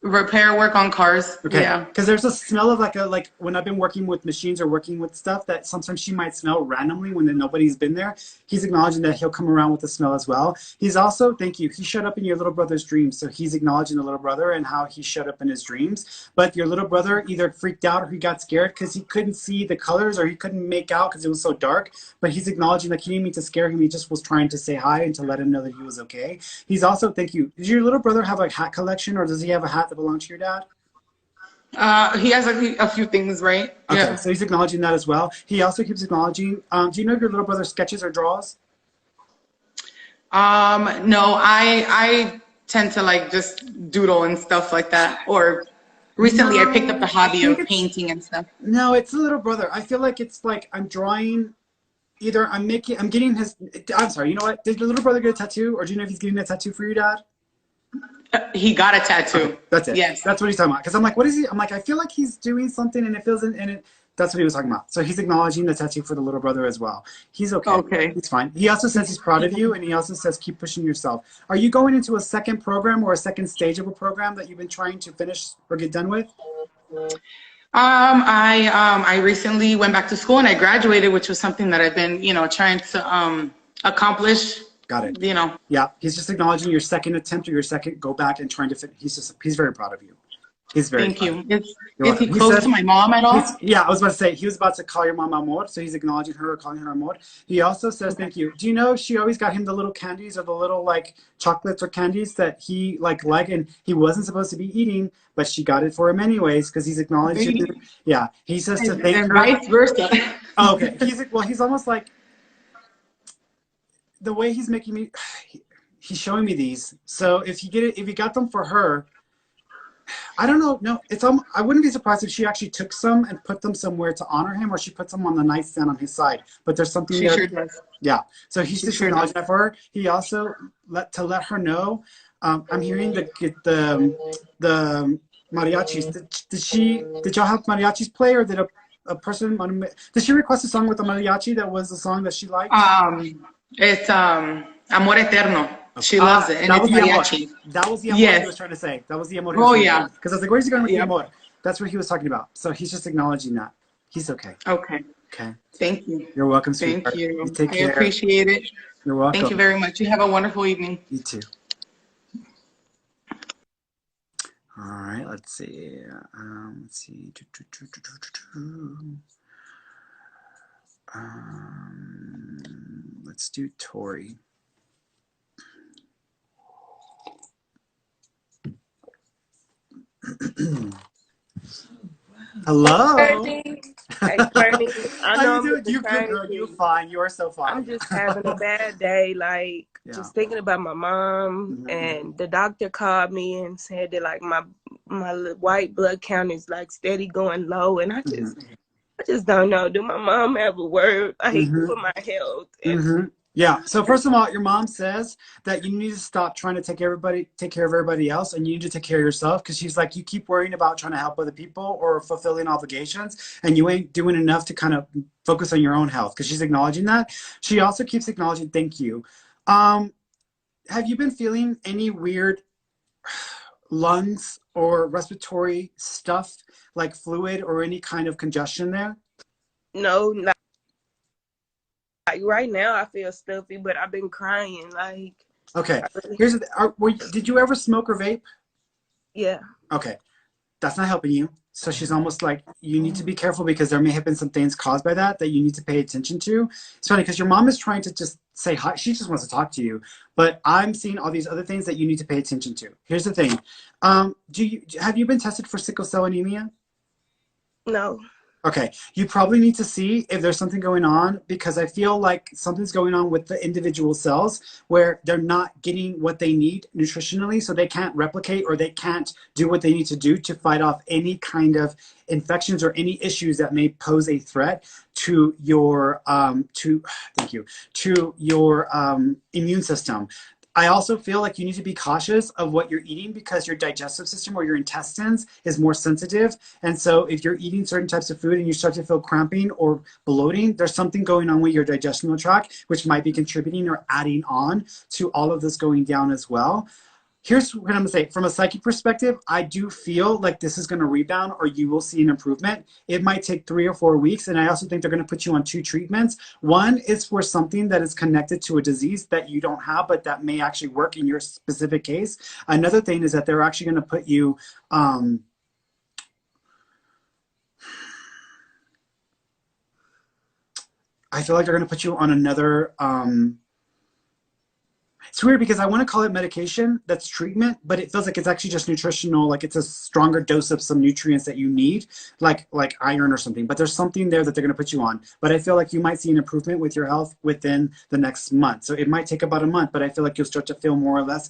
Repair work on cars. Okay. Yeah. Because there's a smell of like when I've been working with machines or working with stuff that sometimes she might smell randomly when nobody's been there. He's acknowledging that he'll come around with the smell as well. He's also, thank you, he showed up in your little brother's dreams. So he's acknowledging the little brother and how he showed up in his dreams. But your little brother either freaked out or he got scared because he couldn't see the colors or he couldn't make out because it was so dark. But he's acknowledging that he didn't mean to scare him. He just was trying to say hi and to let him know that he was okay. He's also, thank you. Does your little brother have a hat collection, or does he have a hat that belongs to your dad? He has a few things, right? Okay, Yeah. so he's acknowledging that as well. He also keeps acknowledging, do you know if your little brother sketches or draws? No, I tend to like just doodle and stuff like that. Or recently I picked up the No, I hobby think of it's painting and stuff. no, it's the little brother. I feel like it's like I'm drawing. Either I'm getting his. I'm sorry. You know what? Did your little brother get a tattoo, or do you know if he's getting a tattoo for your dad? He got a Okay, tattoo. that's it. Yes. That's what he's talking about. Because I'm like, what is he? I'm like, I feel like he's doing something, and it feels in it. That's what he was talking about. So he's acknowledging the tattoo for the little brother as well. He's okay. Okay. He's fine. He also says he's proud of you, and he also says keep pushing yourself. Are you going into a second program or a second stage of a program that you've been trying to finish or get done with? I recently went back to school and I graduated, which was something that I've been, trying to accomplish. Got it. You know. Yeah, he's just acknowledging your second attempt or your second go back and trying to fit. He's very proud of you. He's very Thank proud. you. You're Is he welcome. He close said, to my mom at all? yeah, I was about to say, he was about to call your mom amor, so he's acknowledging her or calling her amor. He also says, Okay. thank you. Do you know she always got him the little candies or the little like chocolates or candies that he like and he wasn't supposed to be eating, but she got it for him anyways because he's acknowledging her. Yeah, he says to thank And her. vice versa. Oh, okay, he's almost like the way he's making me. He's showing me these. So if you got them for her, I don't know. No, I wouldn't be surprised if she actually took some and put them somewhere to honor him, or she puts them on the nightstand on his side. But there's something She there. sure does. Yeah. So he's She just sure does. acknowledging that for her. He also let her know. I'm hearing the mariachis. Did y'all have mariachis play, or did a person did she request a song with the mariachi that was a song that she liked? It's Amor Eterno. She Ah, loves it, and that it's was the amor. mariachi. That was the amor he Yes. was trying to say. That was the amor he was Oh trying to say. yeah. Because I was like, where's he going with the Yep. amor? That's what he was talking about. So he's just acknowledging that. He's okay. Okay. Okay. Thank you. You're welcome, Thank sweetheart. You you. take I care. appreciate it. You're Thank you welcome. very much. You have a wonderful evening. You too. All right, let's see. Let's see. Let's do Tori. Hello. Ferny. Hey, Ferny. I How know you I'm doing? looking You're crazy. fine. You are so I'm fine. just having a bad day. Like, Yeah. just thinking about my mom. Mhm. And the doctor called me and said that like my white blood count is like steady going low. And I just don't know. Do my mom have a word like Mhm. for my health? And Mm-hmm. Yeah. So first of all, your mom says that you need to stop trying to take care of everybody else, and you need to take care of yourself. Because she's like, you keep worrying about trying to help other people or fulfilling obligations, and you ain't doing enough to kind of focus on your own health. Because she's acknowledging that. She also keeps acknowledging, thank you. Um, have you been feeling any weird lungs or respiratory stuff like fluid or any kind of congestion there? no, like right now I feel stuffy, but I've been crying. Like, Okay. I really, Here's did you ever smoke or vape? yeah. Okay. That's not helping you. So she's almost like, you need to be careful because there may have been some things caused by that you need to pay attention to. It's funny because your mom is trying to just say hi. She just wants to talk to you. But I'm seeing all these other things that you need to pay attention to. Here's the thing. Have you been tested for sickle cell anemia? No. Okay, you probably need to see if there's something going on because I feel like something's going on with the individual cells where they're not getting what they need nutritionally, so they can't replicate or they can't do what they need to do to fight off any kind of infections or any issues that may pose a threat to your thank you, to your immune system. I also feel like you need to be cautious of what you're eating because your digestive system or your intestines is more sensitive. And so if you're eating certain types of food and you start to feel cramping or bloating, there's something going on with your digestional tract, which might be contributing or adding on to all of this going down as well. Here's what I'm gonna say. From a psychic perspective, I do feel like this is gonna rebound or you will see an improvement. It might take 3 or 4 weeks. And I also think they're gonna put you on 2 treatments. One is for something that is connected to a disease that you don't have, but that may actually work in your specific case. Another thing is that they're actually gonna put you, I feel like they're gonna put you on another, It's weird because I want to call it medication that's treatment, but it feels like it's actually just nutritional, like it's a stronger dose of some nutrients that you need, like iron or something. But there's something there that they're going to put you on. But I feel like you might see an improvement with your health within the next month. So it might take about a month, but I feel like you'll start to feel more or less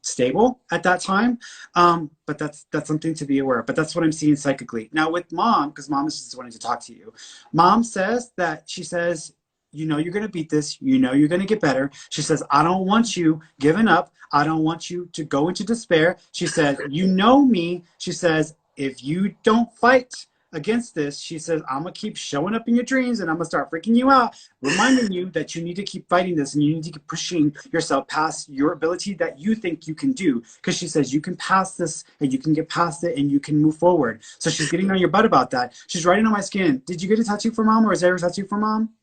stable at that time. But that's something to be aware of. But that's what I'm seeing psychically. Now with mom, because mom is just wanting to talk to you. Mom says that she says, you know you're going to beat this. You know you're going to get better. She says, I don't want you giving up. I don't want you to go into despair. She says, you know me. She says, if you don't fight against this, she says, I'm going to keep showing up in your dreams and I'm going to start freaking you out, reminding you that you need to keep fighting this and you need to keep pushing yourself past your ability that you think you can do. Because she says, you can pass this and you can get past it and you can move forward. So she's getting on your butt about that. She's writing on my skin. Did you get a tattoo for mom, or is there a tattoo for mom?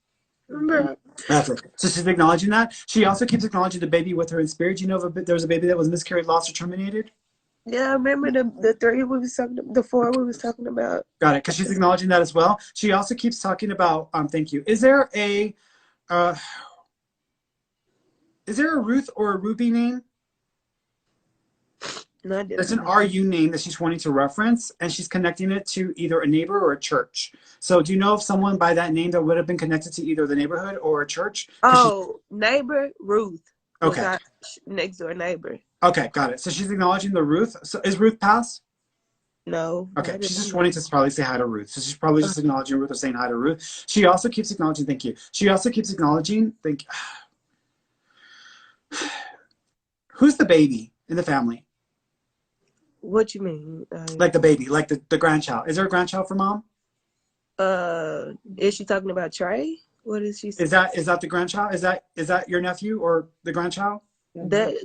That's it. So she's acknowledging that. She also keeps acknowledging the baby with her in spirit. You know, there was a baby that was miscarried, lost, or terminated. Yeah, I remember the three we was talking, the four we was talking about. Got it. Because she's acknowledging that as well. She also keeps talking about. Thank you. Is there a Ruth or a Ruby name? No, There's an RU name that she's wanting to reference, and she's connecting it to either a neighbor or a church. So do you know of someone by that name that would have been connected to either the neighborhood or a church? Oh, neighbor Ruth. Okay. Next door neighbor. Okay, got it. So she's acknowledging the Ruth. So is Ruth passed? No. Okay, she's just wanting to probably say hi to Ruth. So she's probably just acknowledging Ruth or saying hi to Ruth. She also keeps acknowledging, thank you. She also keeps acknowledging, who's the baby in the family? What you mean? Like the baby, like the grandchild. Is there a grandchild for mom? Is she talking about Trey? What is she saying? Is that the grandchild? Is that your nephew or the grandchild? That.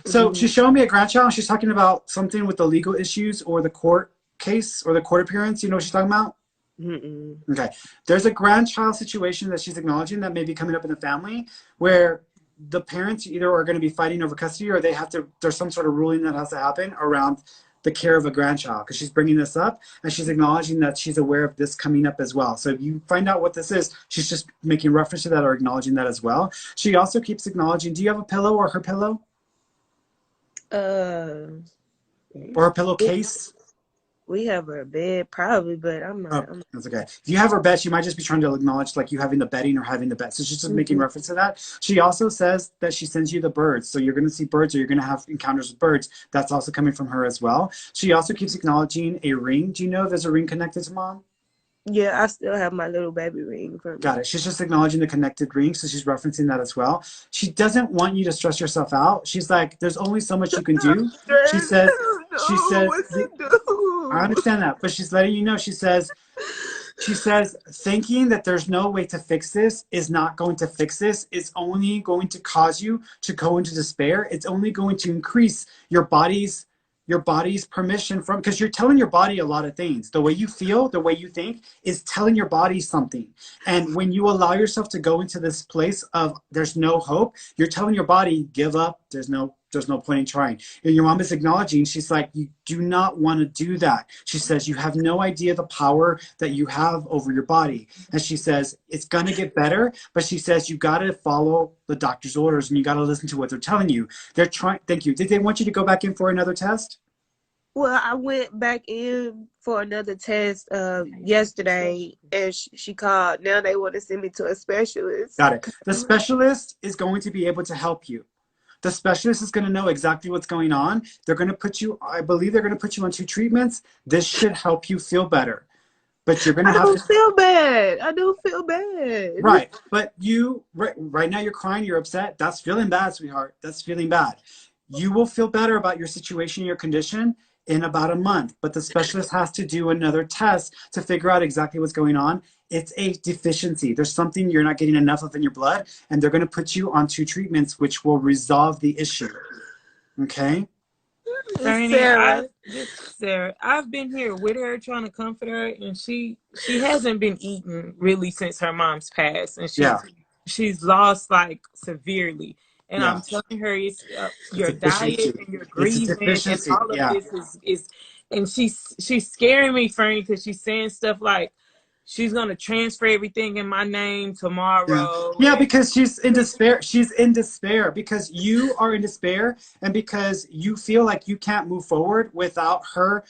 So she's showing me a grandchild. She's talking about something with the legal issues or the court case or the court appearance. You know what she's talking about? Mm-mm. Okay. There's a grandchild situation that she's acknowledging that may be coming up in the family where the parents either are going to be fighting over custody or there's some sort of ruling that has to happen around the care of a grandchild, because she's bringing this up and she's acknowledging that she's aware of this coming up as well. So if you find out what this is, she's just making reference to that or acknowledging that as well. She also keeps acknowledging, do you have a pillow or her pillow? Or a pillowcase? We have her bed probably, but I'm not. Oh, that's okay. If you have her bed, she might just be trying to acknowledge like you having the bedding or having the bed. So she's just making reference to that. She also says that she sends you the birds. So you're going to see birds or you're going to have encounters with birds. That's also coming from her as well. She also keeps acknowledging a ring. Do you know if there's a ring connected to mom? Yeah, I still have my little baby ring. Got it. She's just acknowledging the connected ring, so she's referencing that as well. She doesn't want you to stress yourself out. She's like, there's only so much you can do. She says, I understand that, but she's letting you know, she says, thinking that there's no way to fix this is not going to fix this. It's only going to cause you to go into despair. It's only going to increase your body's permission from, because you're telling your body a lot of things. The way you feel, the way you think is telling your body something. And when you allow yourself to go into this place of there's no hope, you're telling your body, give up. There's no point in trying. And your mom is acknowledging, she's like, you do not want to do that. She says, you have no idea the power that you have over your body. And she says, it's going to get better. But she says, you got to follow the doctor's orders and you got to listen to what they're telling you. They're trying. Thank you. Did they want you to go back in for another test? Well, I went back in for another test yesterday, and she called. Now they want to send me to a specialist. Got it. The specialist is going to be able to help you. The specialist is going to know exactly what's going on. They're going to put you, I believe they're going to put you on 2 treatments. This should help you feel better. But you're going to have to feel bad. I do feel bad. Right. But right now you're crying, you're upset. That's feeling bad, sweetheart. That's feeling bad. You will feel better about your situation, your condition in about a month. But the specialist has to do another test to figure out exactly what's going on. It's a deficiency. There's something you're not getting enough of in your blood, and they're going to put you on 2 treatments, which will resolve the issue. Okay? Ferny, Sarah, I've been here with her trying to comfort her, and she hasn't been eating really since her mom's passed, and she's lost like severely. And I'm telling her it's your diet and your grieving and all of this is and she's scaring me, Ferny, because she's saying stuff like she's gonna transfer everything in my name tomorrow. Yeah, because she's in despair. She's in despair because you are in despair, and because you feel like you can't move forward without her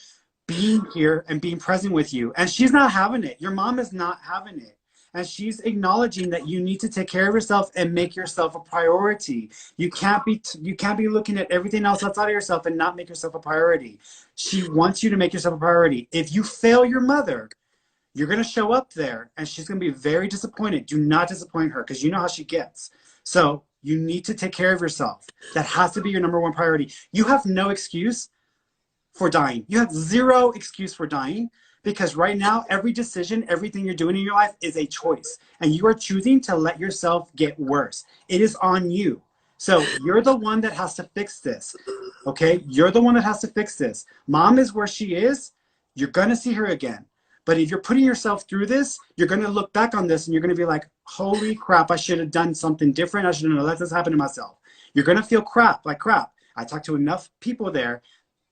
being here and being present with you. And she's not having it. Your mom is not having it. And she's acknowledging that you need to take care of yourself and make yourself a priority. You can't be looking at everything else outside of yourself and not make yourself a priority. She wants you to make yourself a priority. If you fail your mother, you're going to show up there and she's going to be very disappointed. Do not disappoint her because you know how she gets. So you need to take care of yourself. That has to be your number one priority. You have no excuse for dying. You have zero excuse for dying because right now, every decision, everything you're doing in your life is a choice. And you are choosing to let yourself get worse. It is on you. So you're the one that has to fix this. Okay? You're the one that has to fix this. Mom is where she is. You're going to see her again. But if you're putting yourself through this, you're going to look back on this and you're going to be like, holy crap, I should have done something different. I should have let this happen to myself. You're going to feel crap, like crap. I talked to enough people there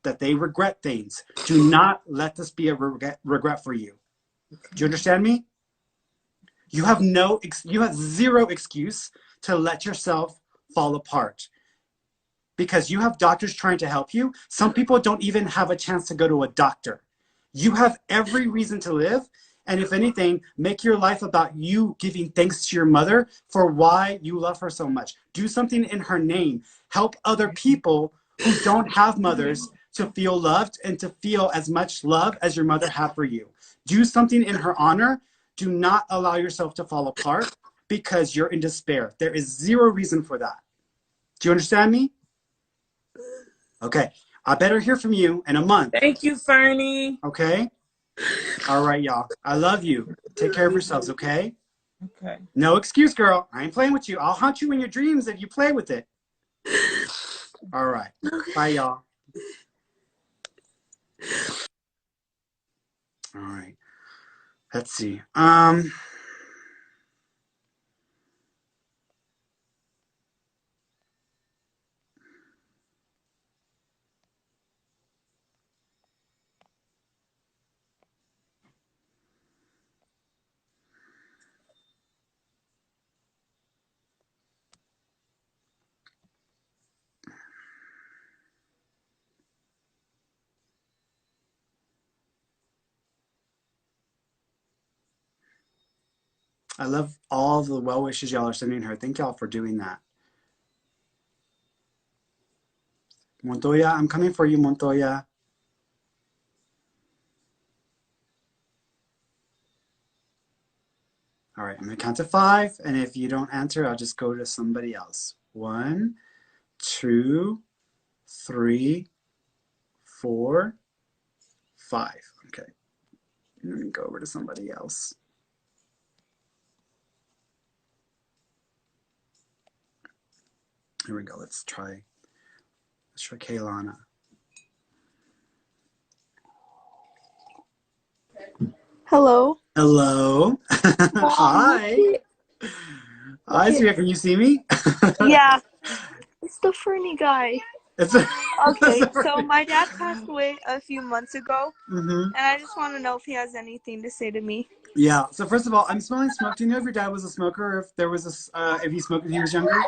that they regret things. Do not let this be a regret for you. Do you understand me? You have zero excuse to let yourself fall apart because you have doctors trying to help you. Some people don't even have a chance to go to a doctor. You have every reason to live. And if anything, make your life about you giving thanks to your mother for why you love her so much. Do something in her name. Help other people who don't have mothers to feel loved and to feel as much love as your mother had for you. Do something in her honor. Do not allow yourself to fall apart because you're in despair. There is zero reason for that. Do you understand me? Okay. I better hear from you in a month. Thank you, Ferny. Okay? All right, y'all. I love you. Take care of yourselves, okay? Okay. No excuse, girl. I ain't playing with you. I'll haunt you in your dreams if you play with it. All right. Bye, y'all. All right. Let's see. I love all the well wishes y'all are sending her. Thank y'all for doing that. Montoya, I'm coming for you, Montoya. All right, I'm going to count to 5. And if you don't answer, I'll just go to somebody else. 1, 2, 3, 4, 5. Okay. Let me go over to somebody else. Here we go. Let's try Kaylana. Hello. Hello. Hi. Hi, Sierra. Can you see me? Yeah. It's the Ferny guy. Okay, so my dad passed away a few months ago, and I just want to know if he has anything to say to me. Yeah. So first of all, I'm smelling smoke. Do you know if your dad was a smoker, or if there was if he smoked when he was younger?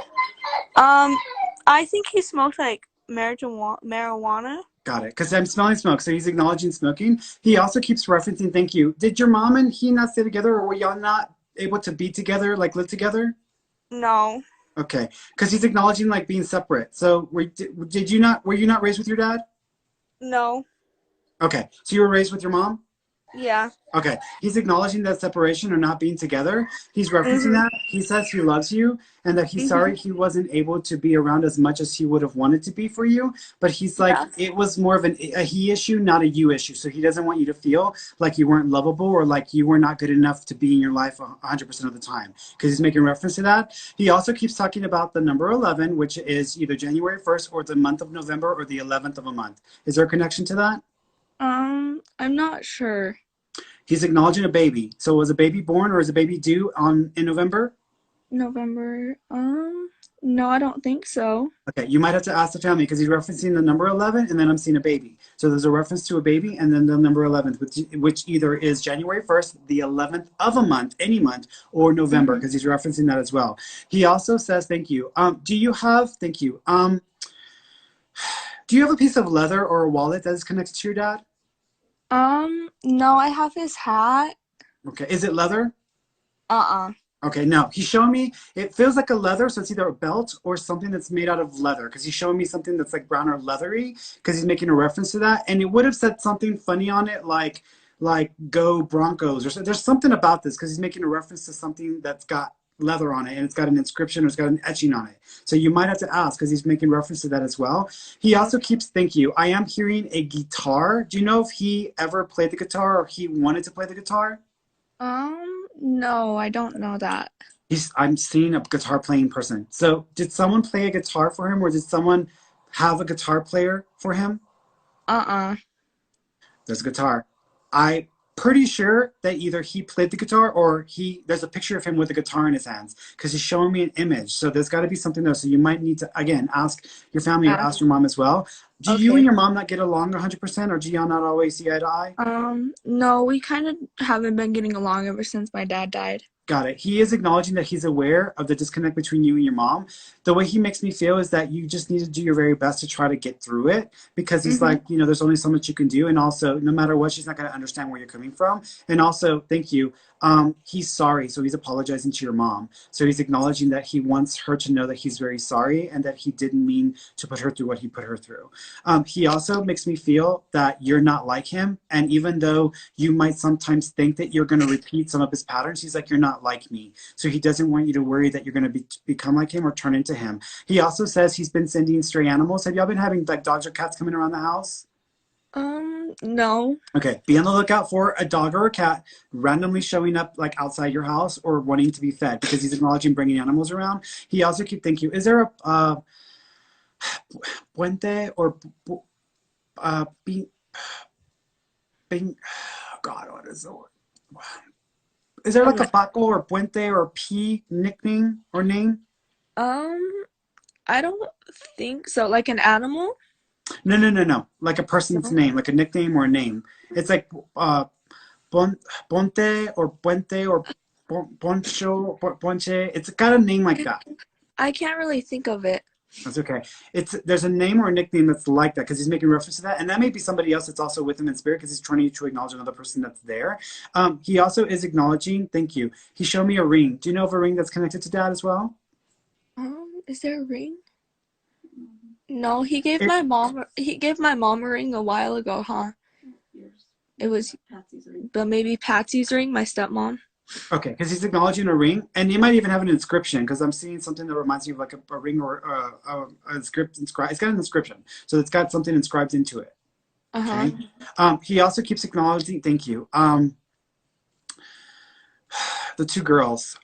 I think he smoked like marijuana. Got it. Because I'm smelling smoke, so he's acknowledging smoking. He also keeps referencing, thank you. Did your mom and he not stay together, or were y'all not able to be together, like live together? No. Okay. Because he's acknowledging like being separate. So were you not raised with your dad? No. Okay. So you were raised with your mom? Yeah. Okay. He's acknowledging that separation or not being together. He's referencing that. He says he loves you and that he's sorry he wasn't able to be around as much as he would have wanted to be for you. But he's like, it was more of a he issue, not a you issue. So he doesn't want you to feel like you weren't lovable or like you were not good enough to be in your life 100% of the time. Because he's making reference to that. He also keeps talking about the number 11, which is either January 1st or the month of November or the 11th of a month. Is there a connection to that? I'm not sure. He's acknowledging a baby. So was a baby born or is a baby due in November? November. No, I don't think so. Okay, you might have to ask the family because he's referencing the number 11 and then I'm seeing a baby. So there's a reference to a baby and then the number 11, which either is January 1st, the 11th of a month, any month, or November, because he's referencing that as well. He also says, thank you. Thank you. Do you have a piece of leather or a wallet that is connected to your dad? No, I have his hat. Okay, is it leather? Uh-uh. Okay, no, he's showing me, it feels like a leather, so it's either a belt or something that's made out of leather, because he's showing me something that's like brown or leathery, because he's making a reference to that, and it would have said something funny on it, like go Broncos, or so. There's something about this, because he's making a reference to something that's got leather on it, and it's got an inscription, or it's got an etching on it. So you might have to ask, because he's making reference to that as well. He also keeps, thank you, I am hearing a guitar. Do you know if he ever played the guitar, or he wanted to play the guitar? No, I don't know that. I'm seeing a guitar playing person. So did someone play a guitar for him, or did someone have a guitar player for him? There's a guitar. I'm pretty sure that either he played the guitar or there's a picture of him with a guitar in his hands, because he's showing me an image. So there's got to be something there. So you might need to, again, ask your family or ask your mom as well. Do you and your mom not get along 100%, or do y'all not always see eye to eye? No, we kind of haven't been getting along ever since my dad died. Got it. He is acknowledging that he's aware of the disconnect between you and your mom. The way he makes me feel is that you just need to do your very best to try to get through it, because he's like, there's only so much you can do. And also, no matter what, she's not going to understand where you're coming from. And also, thank you. He's sorry. So he's apologizing to your mom. So he's acknowledging that he wants her to know that he's very sorry and that he didn't mean to put her through what he put her through. He also makes me feel that you're not like him. And even though you might sometimes think that you're going to repeat some of his patterns, he's like, you're not like me. So he doesn't want you to worry that you're going to become like him or turn into him. He also says he's been sending stray animals. Have y'all been having like dogs or cats coming around the house? No. Okay, be on the lookout for a dog or a cat randomly showing up like outside your house or wanting to be fed, because he's acknowledging bringing animals around. He also keep thinking, is there a puente or God, what is the word? Is there like a Paco or Puente or P nickname or name? I don't think so. Like an animal? No. Like a person's name, like a nickname or a name. It's like Ponte or Puente or Poncho, Ponche. It's got a name like that. I can't really think of it. That's okay. There's a name or a nickname that's like that, because he's making reference to that, and that may be somebody else that's also with him in spirit, because he's trying to acknowledge another person that's there. He also is acknowledging, thank you. He showed me a ring. Do you know of a ring that's connected to Dad as well? Is there a ring? No, he gave my mom a ring a while ago, huh? It was, but maybe Patsy's ring, my stepmom. Okay, because he's acknowledging a ring, and he might even have an inscription, because I'm seeing something that reminds me of like a ring or a script inscribed. It's got an inscription, so it's got something inscribed into it. Okay. He also keeps acknowledging. Thank you. The two girls.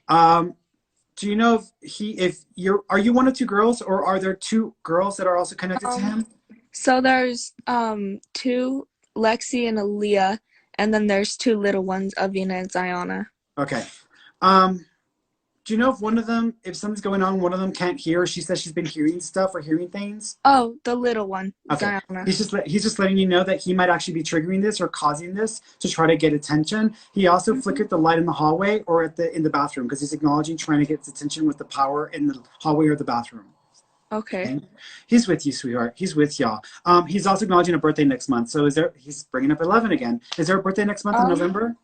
Do you know if are you one of two girls, or are there two girls that are also connected to him? So there's two, Lexi and Aaliyah, and then there's two little ones, Avina and Ziona. Okay. Do you know if one of them, if something's going on, one of them can't hear, or she says she's been hearing stuff or hearing things? Oh, the little one, okay. Ziona. He's just letting you know that he might actually be triggering this or causing this to try to get attention. He also flickered the light in the hallway or in the bathroom, because he's acknowledging trying to get its attention with the power in the hallway or the bathroom. Okay. He's with you, sweetheart. He's with y'all. He's also acknowledging a birthday next month. So he's bringing up 11 again. Is there a birthday next month in November?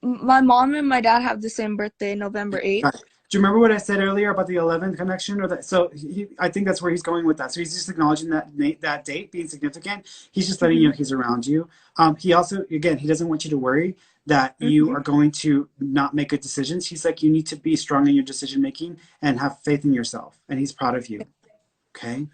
My mom and my dad have the same birthday, November 8th. Right. Do you remember what I said earlier about the 11 connection? Or that? So I think that's where he's going with that. So he's just acknowledging that date being significant. He's just letting you know he's around you. He also, again, he doesn't want you to worry that you are going to not make good decisions. He's like, you need to be strong in your decision making and have faith in yourself. And he's proud of you. Okay?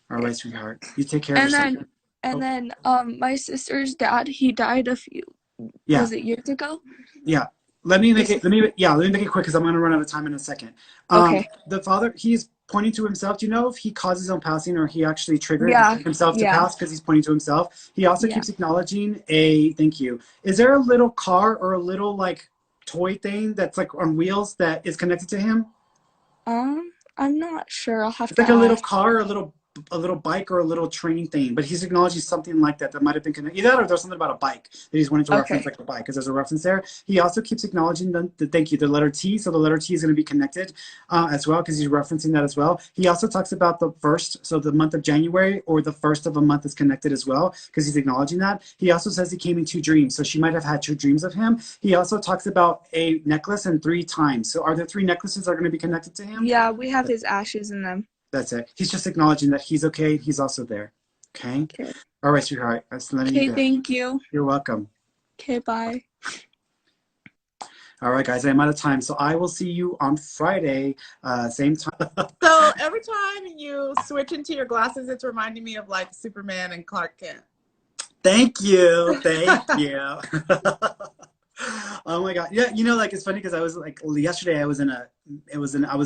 All right, sweetheart. You take care of yourself. And then my sister's dad, he died was it years ago? Yeah. Let me make it quick, because I'm going to run out of time in a second. Okay. The father, he's pointing to himself. Do you know if he caused his own passing, or he actually triggered himself to pass because he's pointing to himself? He also keeps acknowledging thank you. Is there a little car or a little like toy thing that's like on wheels that is connected to him? I'm not sure. I'll have It's to like a little ask. car, or a little bike, or a little training thing. But he's acknowledging something like that that might have been connected. Either that, or there's something about a bike that he's wanting to reference, Okay. like a bike, because there's a reference there. He also keeps acknowledging the thank you, the letter T. So the letter T is going to be connected as well, because he's referencing that as well. He also talks about the first, so the month of January, or the first of a month is connected as well, because he's acknowledging that. He also says he came in 2 dreams, so she might have had 2 dreams of him. He also talks about a necklace and 3 times. So are there 3 necklaces that are going to be connected to him? Yeah, we have his ashes in them. That's it. He's just acknowledging that he's okay. He's also there. Okay? Okay. All right, sweetheart. I'm just letting you Okay, go. thank you. You're welcome. Okay, bye. All right, guys. I'm out of time. So I will see you on Friday, same time. So every time you switch into your glasses, it's reminding me of like Superman and Clark Kent. Thank you. Thank you. Oh my God. Yeah, you know, like it's funny because I was like yesterday I was in a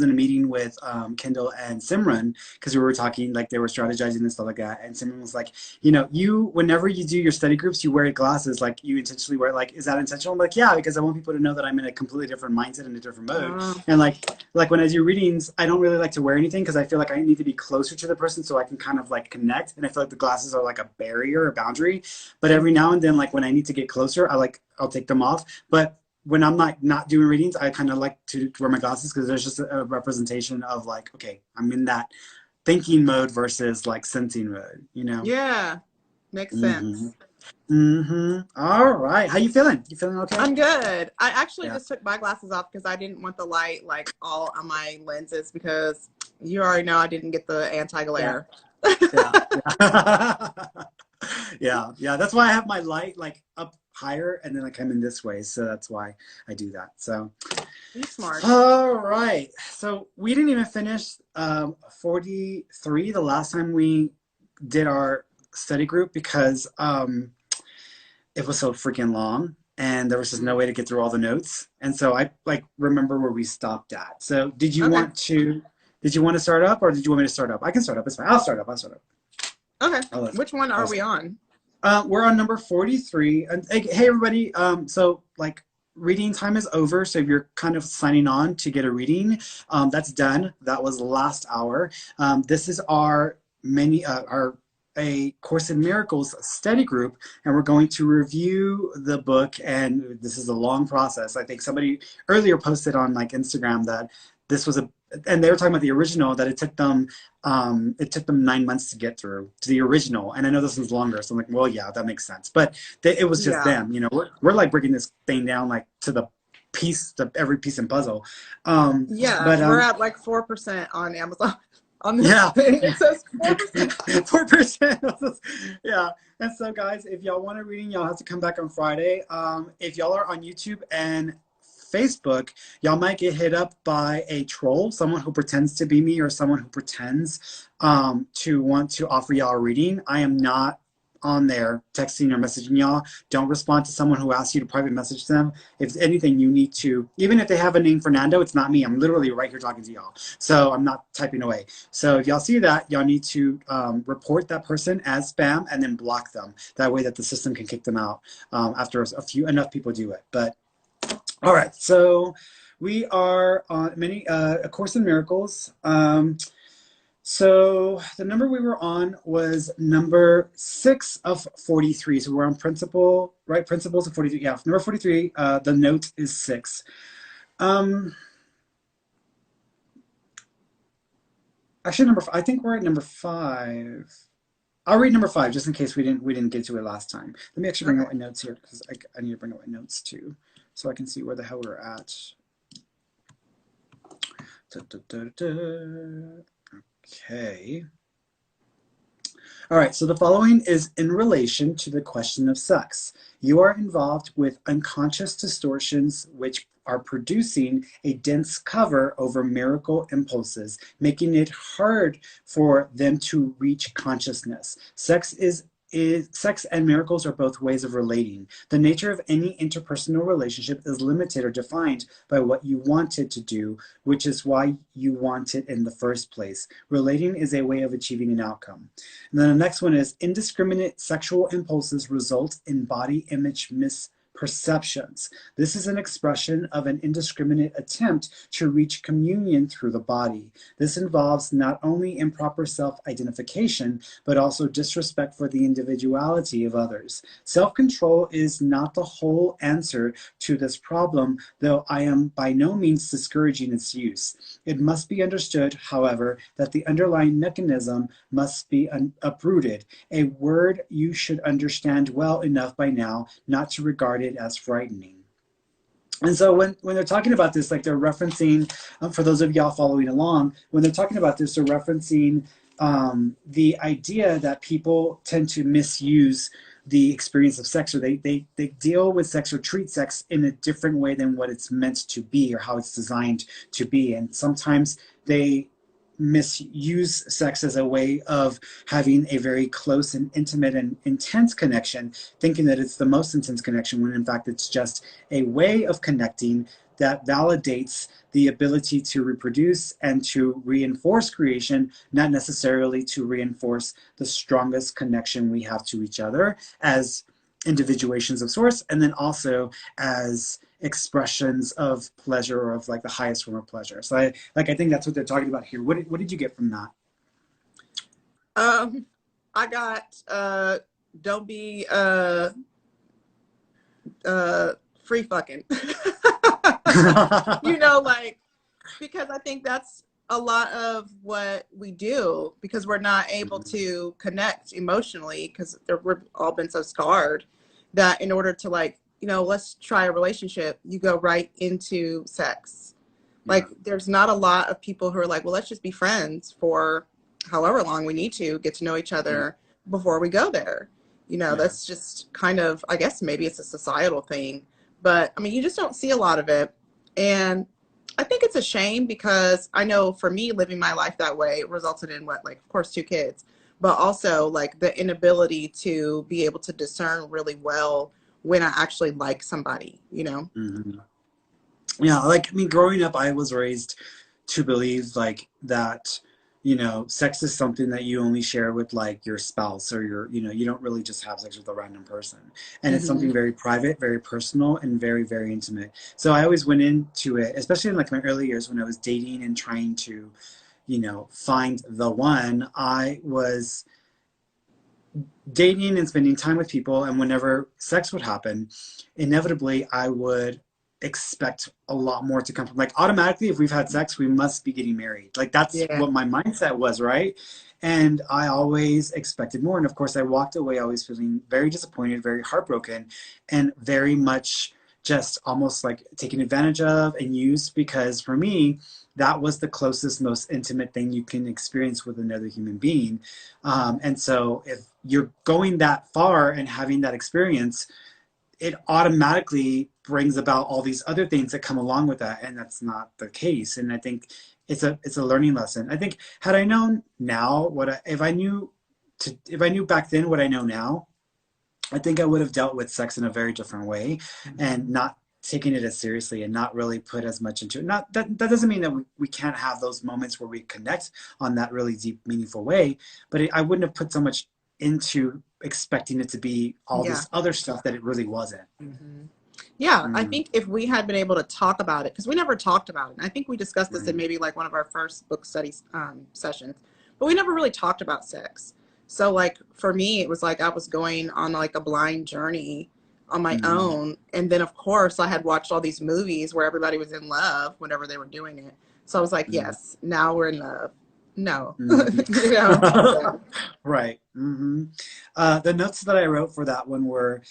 meeting with Kendall and Simran, because we were talking, like they were strategizing and stuff like that. And Simran was like, you know, whenever you do your study groups, you wear glasses, like you intentionally wear, like, is that intentional? I'm like, yeah, because I want people to know that I'm in a completely different mindset and a different mode. And like when I do readings, I don't really like to wear anything because I feel like I need to be closer to the person so I can kind of like connect. And I feel like the glasses are like a barrier, a boundary. But every now and then, like when I need to get closer, I'll take them off. But when I'm not doing readings, I kind of like to wear my glasses because there's just a representation of like, okay, I'm in that thinking mode versus like sensing mode, you know? Yeah, makes sense. All right. How you feeling? You feeling okay? I'm good. I actually just took my glasses off because I didn't want the light like all on my lenses, because you already know I didn't get the anti-glare. Yeah. That's why I have my light like up higher, and then I come in this way. So that's why I do that. So You're smart. all right. So we didn't even finish 43 the last time we did our study group, because it was so freaking long and there was just no way to get through all the notes. And so I like remember where we stopped at. So did you want to start up, or did you want me to start up? I can start up. It's fine. I'll start up. Okay. Which one are we on? We're on number 43. And hey, everybody. So like reading time is over. So if you're kind of signing on to get a reading, that's done. That was the last hour. This is our a Course in Miracles study group, and we're going to review the book. And this is a long process. I think somebody earlier posted on like Instagram that this was and they were talking about the original, that it took them 9 months to get through to the original. And I know this one's longer, so I'm like, well, yeah, that makes sense. But it was just them, you know. We're like breaking this thing down like to the piece, to every piece and puzzle. But we're at like 4% on Amazon. On this thing. It says 4%. 4%. Yeah. And so, guys, if y'all want a reading, y'all have to come back on Friday. If y'all are on YouTube and Facebook, y'all might get hit up by a troll, someone who pretends to be me, or someone who pretends to want to offer y'all a reading. I am not on there texting or messaging y'all. Don't respond to someone who asks you to private message them. If anything, you need to, even if they have a name Fernando, it's not me. I'm literally right here talking to y'all. So I'm not typing away. So if y'all see that, y'all need to report that person as spam and then block them. That way that the system can kick them out after enough people do it. But all right, so we are on A Course in Miracles. So the number we were on was number 6 of 43. So we're on principles of 43. Yeah, number 43. The note is 6. Actually, I think we're at number 5. I'll read number 5 just in case we didn't get to it last time. Let me actually bring out my notes here, because I need to bring out my notes too, so I can see where the hell we're at. Okay. All right, so the following is in relation to the question of sex. You are involved with unconscious distortions which are producing a dense cover over miracle impulses, making it hard for them to reach consciousness. Sex and miracles are both ways of relating. The nature of any interpersonal relationship is limited or defined by what you want it to do, which is why you want it in the first place. Relating is a way of achieving an outcome. And then the next one is indiscriminate sexual impulses result in body image perceptions. This is an expression of an indiscriminate attempt to reach communion through the body. This involves not only improper self-identification, but also disrespect for the individuality of others. Self-control is not the whole answer to this problem, though I am by no means discouraging its use. It must be understood, however, that the underlying mechanism must be uprooted, a word you should understand well enough by now not to regard it as frightening. And so when they're talking about this, like they're referencing, for those of y'all following along, when they're talking about this, they're referencing the idea that people tend to misuse the experience of sex, or they deal with sex or treat sex in a different way than what it's meant to be or how it's designed to be. And sometimes they misuse sex as a way of having a very close and intimate and intense connection, thinking that it's the most intense connection, when in fact it's just a way of connecting that validates the ability to reproduce and to reinforce creation, not necessarily to reinforce the strongest connection we have to each other as individuations of source, and then also as expressions of pleasure, or of like the highest form of pleasure. So I think that's what they're talking about here. What did you get from that? I got don't be free fucking. You know, like, because I think that's a lot of what we do, because we're not able to connect emotionally, because we've all been so scarred that in order to, like, you know, let's try a relationship, you go right into sex. Like, there's not a lot of people who are like, well, let's just be friends for however long we need to get to know each other before we go there. You know, that's just kind of, I guess maybe it's a societal thing, but I mean, you just don't see a lot of it. And I think it's a shame, because I know for me, living my life that way resulted in what, like, of course, 2 kids, but also like the inability to be able to discern really well when I actually like somebody, you know? Mm-hmm. Yeah, like, I mean, growing up, I was raised to believe like that, you know, sex is something that you only share with like your spouse, or your, you know, you don't really just have sex with a random person. And it's something very private, very personal, and very, very intimate. So I always went into it, especially in like my early years when I was dating and trying to, you know, find the one. I was dating and spending time with people, and whenever sex would happen, inevitably I would expect a lot more to come from, like, automatically, if we've had sex, we must be getting married. Like, that's what my mindset was, right? And I always expected more. And of course, I walked away always feeling very disappointed, very heartbroken, and very much just almost like taken advantage of and used, because for me, that was the closest, most intimate thing you can experience with another human being. And so if you're going that far and having that experience, it automatically brings about all these other things that come along with that, and that's not the case. And I think it's a learning lesson. I think, had I known now if I knew back then what I know now, I think I would have dealt with sex in a very different way, and not taking it as seriously, and not really put as much into it. Not that doesn't mean that we can't have those moments where we connect on that really deep, meaningful way, but I wouldn't have put so much into expecting it to be all this other stuff that it really wasn't. I think if we had been able to talk about it, because we never talked about it, and I think we discussed this in maybe like one of our first book study sessions, but we never really talked about sex. So like for me, it was like I was going on like a blind journey on my own, and then of course I had watched all these movies where everybody was in love whenever they were doing it. So I was like, yes, now we're in love. No. You know? Right. The notes that I wrote for that one were,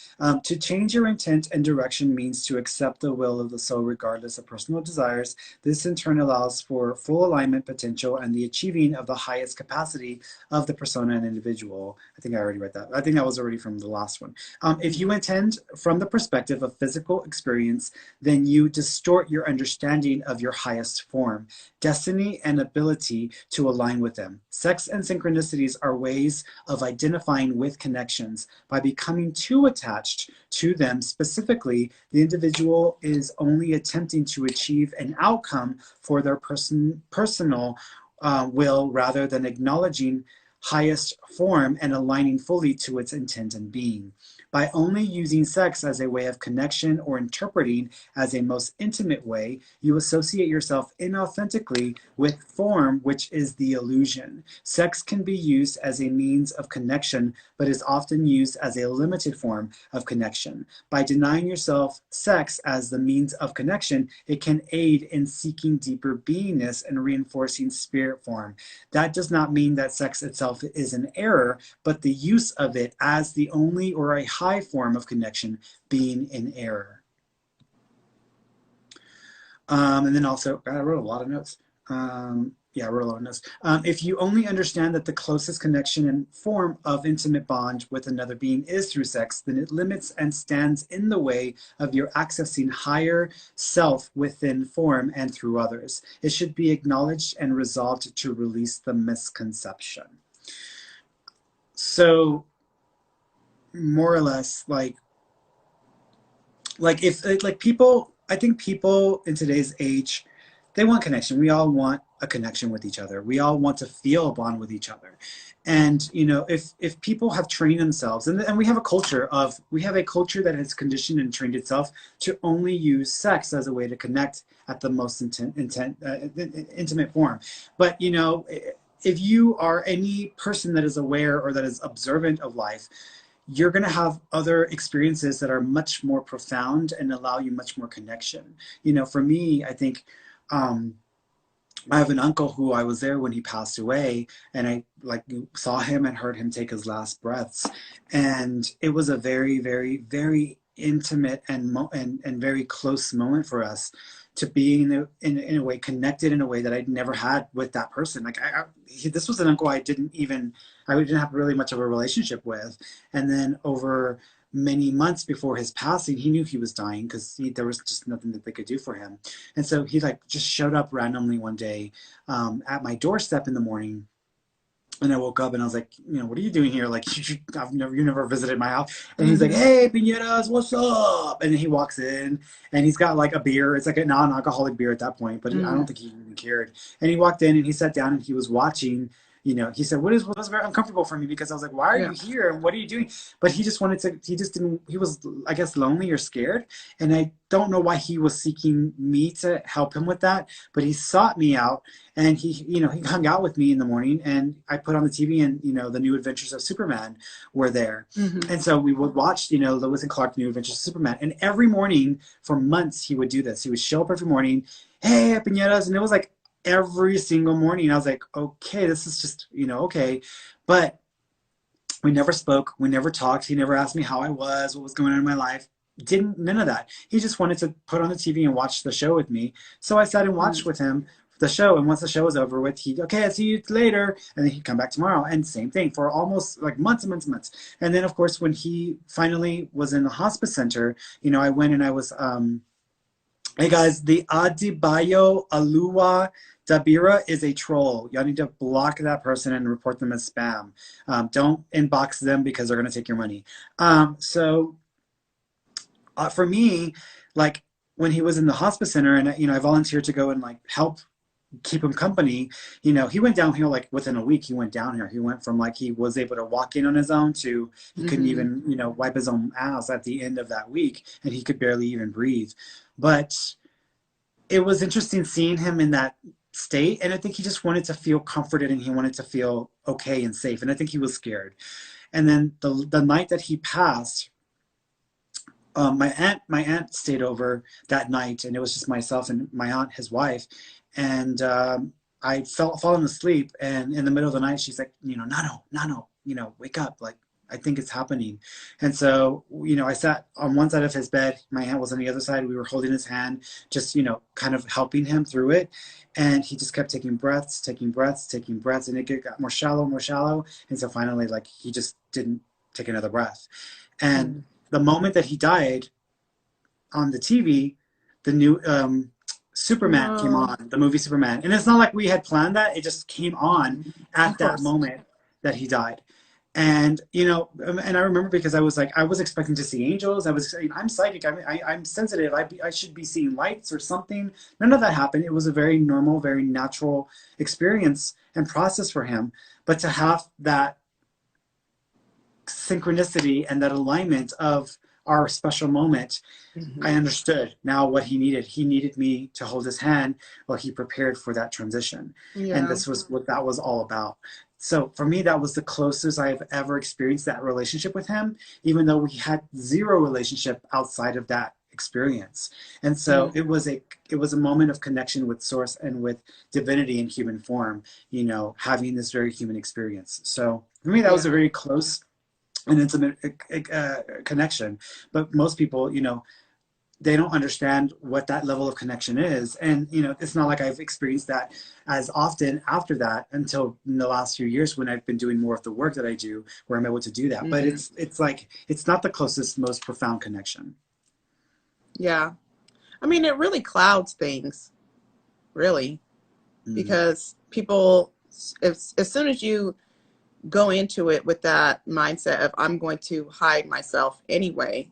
to change your intent and direction means to accept the will of the soul regardless of personal desires. This in turn allows for full alignment potential and the achieving of the highest capacity of the persona and individual. I think I already read that. I think that was already from the last one. If you intend from the perspective of physical experience, then you distort your understanding of your highest form, destiny, and ability to align with them. Sex and synchronicities are ways of identifying with connections. By becoming too attached to them specifically, the individual is only attempting to achieve an outcome for their personal will, rather than acknowledging highest form and aligning fully to its intent and being. By only using sex as a way of connection or interpreting as a most intimate way, you associate yourself inauthentically with form, which is the illusion. Sex can be used as a means of connection, but is often used as a limited form of connection. By denying yourself sex as the means of connection, it can aid in seeking deeper beingness and reinforcing spirit form. That does not mean that sex itself is an error, but the use of it as the only or a high form of connection being in error. And then also, I wrote a lot of notes. I wrote a lot of notes. If you only understand that the closest connection and form of intimate bond with another being is through sex, then it limits and stands in the way of your accessing higher self within form and through others. It should be acknowledged and resolved to release the misconception. So, more or less, like if people, I think people in today's age, they want connection. We all want a connection with each other. We all want to feel a bond with each other. And, you know, if people have trained themselves, and we have a culture that has conditioned and trained itself to only use sex as a way to connect at the most intimate form. But, you know, if you are any person that is aware or that is observant of life, you're going to have other experiences that are much more profound and allow you much more connection. You know, for me, I think I have an uncle who I was there when he passed away, and I saw him and heard him take his last breaths. And it was a very, very, very intimate and very close moment for us to be in a way connected in a way that I'd never had with that person. Like this was an uncle I didn't have really much of a relationship with. And then over many months before his passing, he knew he was dying because there was just nothing that they could do for him. And so he just showed up randomly one day at my doorstep in the morning. And I woke up and I was like, you know, what are you doing here? Like, you never visited my house. And he's like, hey, Piñeras, what's up? And then he walks in and he's got like a beer. It's like a non-alcoholic beer at that point, but I don't think he even cared. And he walked in and he sat down and he was watching. You know, he said, what was very uncomfortable for me because I was like, why are you here? And what are you doing? But he was, I guess, lonely or scared. And I don't know why he was seeking me to help him with that. But he sought me out and he hung out with me in the morning and I put on the TV and, you know, the New Adventures of Superman were there. And so we would watch, you know, Lois and Clark, New Adventures of Superman. And every morning for months, he would do this. He would show up every morning. Hey, Piñeras. And it was like, every single morning. I was like, okay, this is just, you know, okay. But we never spoke. We never talked. He never asked me how I was, what was going on in my life. None of that. He just wanted to put on the TV and watch the show with me. So I sat and watched with him the show. And once the show was over with, okay, I'll see you later. And then he'd come back tomorrow. And same thing for almost like months and months and months. And then, of course, when he finally was in the hospice center, you know, I went and I was, hey guys, the Adibayo Aluwa Dabira is a troll. Y'all need to block that person and report them as spam. Don't inbox them because they're going to take your money. So for me, like when he was in the hospice center and, you know, I volunteered to go and like help keep him company, you know, he went down here like within a week. He went down here. He went from like he was able to walk in on his own to he couldn't even, you know, wipe his own ass at the end of that week. And he could barely even breathe. But it was interesting seeing him in that state, and I think he just wanted to feel comforted and he wanted to feel okay and safe, and I think he was scared. And then the night that he passed, my aunt stayed over that night, and it was just myself and my aunt, his wife, and I fallen asleep, and in the middle of the night she's like, you know, Nano, you know, wake up, like I think it's happening. And so, you know, I sat on one side of his bed, my aunt was on the other side, we were holding his hand, just, you know, kind of helping him through it. And he just kept taking breaths, and it got more shallow. And so finally, like, he just didn't take another breath. And the moment that he died, on the TV, the new Superman came on, the movie Superman. And it's not like we had planned that, it just came on at that moment that he died. And, you know, and I remember because I was expecting to see angels. I'm psychic. I'm sensitive. I should be seeing lights or something. None of that happened. It was a very normal, very natural experience and process for him. But to have that synchronicity and that alignment of our special moment, I understood now what he needed. He needed me to hold his hand while he prepared for that transition. And this was what that was all about. So for me, that was the closest I've ever experienced that relationship with him, even though we had zero relationship outside of that experience. And so it was a moment of connection with source and with divinity in human form, you know, having this very human experience. So for me, that was a very close and intimate connection. But most people, you know, they don't understand what that level of connection is. And, you know, it's not like I've experienced that as often after that until in the last few years when I've been doing more of the work that I do, where I'm able to do that. But it's like, it's not the closest, most profound connection. Yeah. I mean, it really clouds things, really, because people, as soon as you go into it with that mindset of I'm going to hide myself anyway,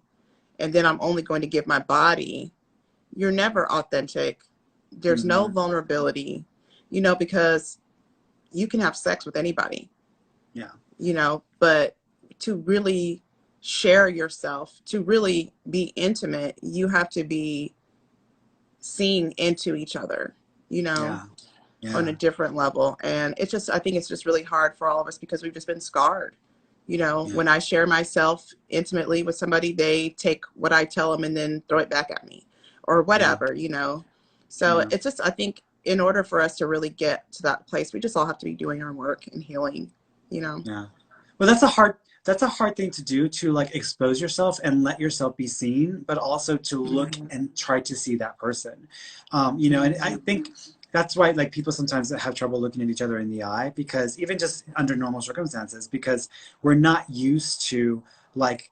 and then I'm only going to give my body, you're never authentic. There's no vulnerability, you know, because you can have sex with anybody. Yeah. You know, but to really share yourself, to really be intimate, you have to be seeing into each other, you know, on a different level. And it's just, I think it's just really hard for all of us because we've just been scarred. You know, when I share myself intimately with somebody, they take what I tell them and then throw it back at me or whatever, you know. So it's just, I think in order for us to really get to that place, we just all have to be doing our work and healing, you know. Yeah. Well, that's a hard thing to do, to like expose yourself and let yourself be seen, but also to look and try to see that person. You know, and I think that's why like people sometimes have trouble looking at each other in the eye, because even just under normal circumstances, because we're not used to like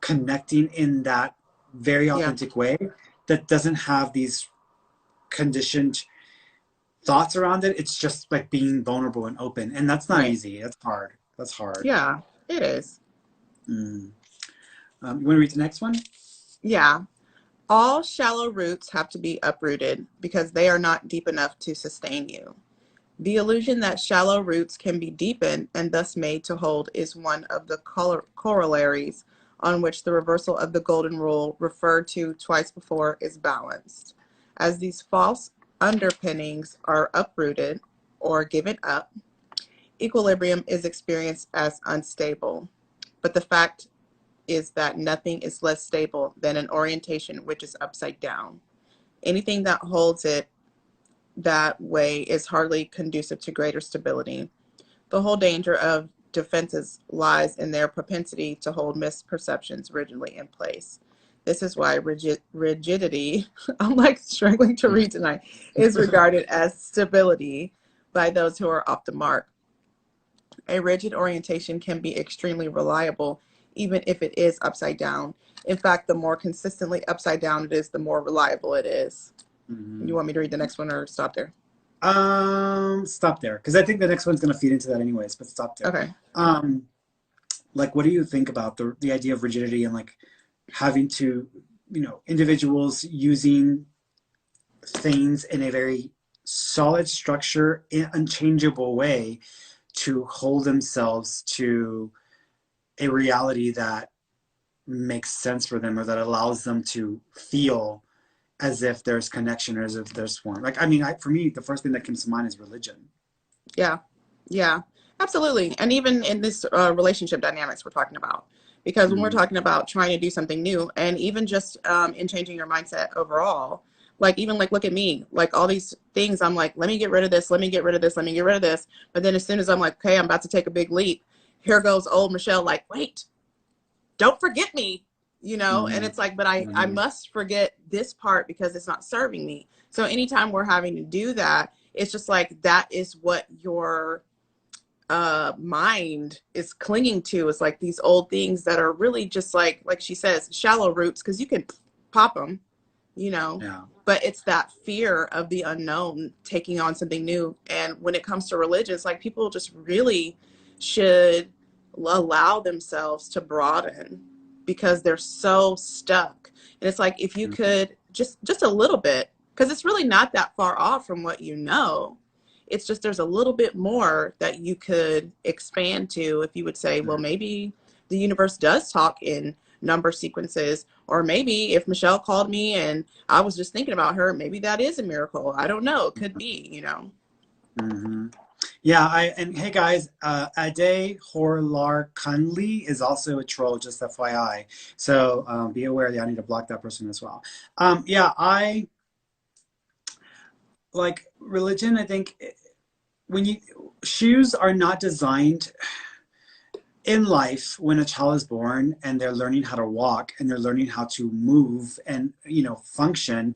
connecting in that very authentic way that doesn't have these conditioned thoughts around it. It's just like being vulnerable and open, and that's not easy. That's hard. That's hard. Yeah, it is. You want to read the next one? Yeah. All shallow roots have to be uprooted because they are not deep enough to sustain you. The illusion that shallow roots can be deepened and thus made to hold is one of the corollaries on which the reversal of the golden rule referred to twice before is balanced. As these false underpinnings are uprooted or given up, equilibrium is experienced as unstable. But the fact is that nothing is less stable than an orientation which is upside down. Anything that holds it that way is hardly conducive to greater stability. The whole danger of defenses lies in their propensity to hold misperceptions rigidly in place. This is why rigidity, I'm like struggling to read tonight, is regarded as stability by those who are off the mark. A rigid orientation can be extremely reliable even if it is upside down. In fact, the more consistently upside down it is, the more reliable it is. You want me to read the next one or stop there? Stop there, because I think the next one's going to feed into that anyways, but stop there. Okay. Like, what do you think about the idea of rigidity and like having to, you know, individuals using things in a very solid structure, unchangeable way to hold themselves to a reality that makes sense for them, or that allows them to feel as if there's connection or as if there's form. Like, I mean, for me, the first thing that comes to mind is religion. Yeah, absolutely. And even in this relationship dynamics we're talking about, because when we're talking about trying to do something new, and even just in changing your mindset overall, like even like, look at me, like all these things, I'm like, let me get rid of this, let me get rid of this, let me get rid of this. But then as soon as I'm like, okay, I'm about to take a big leap, here goes old Michelle, like, wait, don't forget me, you know? And it's like, but I must forget this part because it's not serving me. So anytime we're having to do that, it's just like, that is what your mind is clinging to. It's like these old things that are really just like she says, shallow roots, because you can pop them, you know? Yeah. But it's that fear of the unknown taking on something new. And when it comes to religion, it's like people just really should allow themselves to broaden because they're so stuck. And it's like, if you could just a little bit, because it's really not that far off from what you know. It's just there's a little bit more that you could expand to if you would say, well, maybe the universe does talk in number sequences. Or maybe if Michelle called me and I was just thinking about her, maybe that is a miracle. I don't know. It could be, you know. Mm-hmm. Yeah, and hey guys, Ade Horlar Kunli is also a troll, just FYI. So be aware that I need to block that person as well. Yeah, I like religion. I think when you shoes are not designed in life when a child is born and they're learning how to walk and they're learning how to move and function.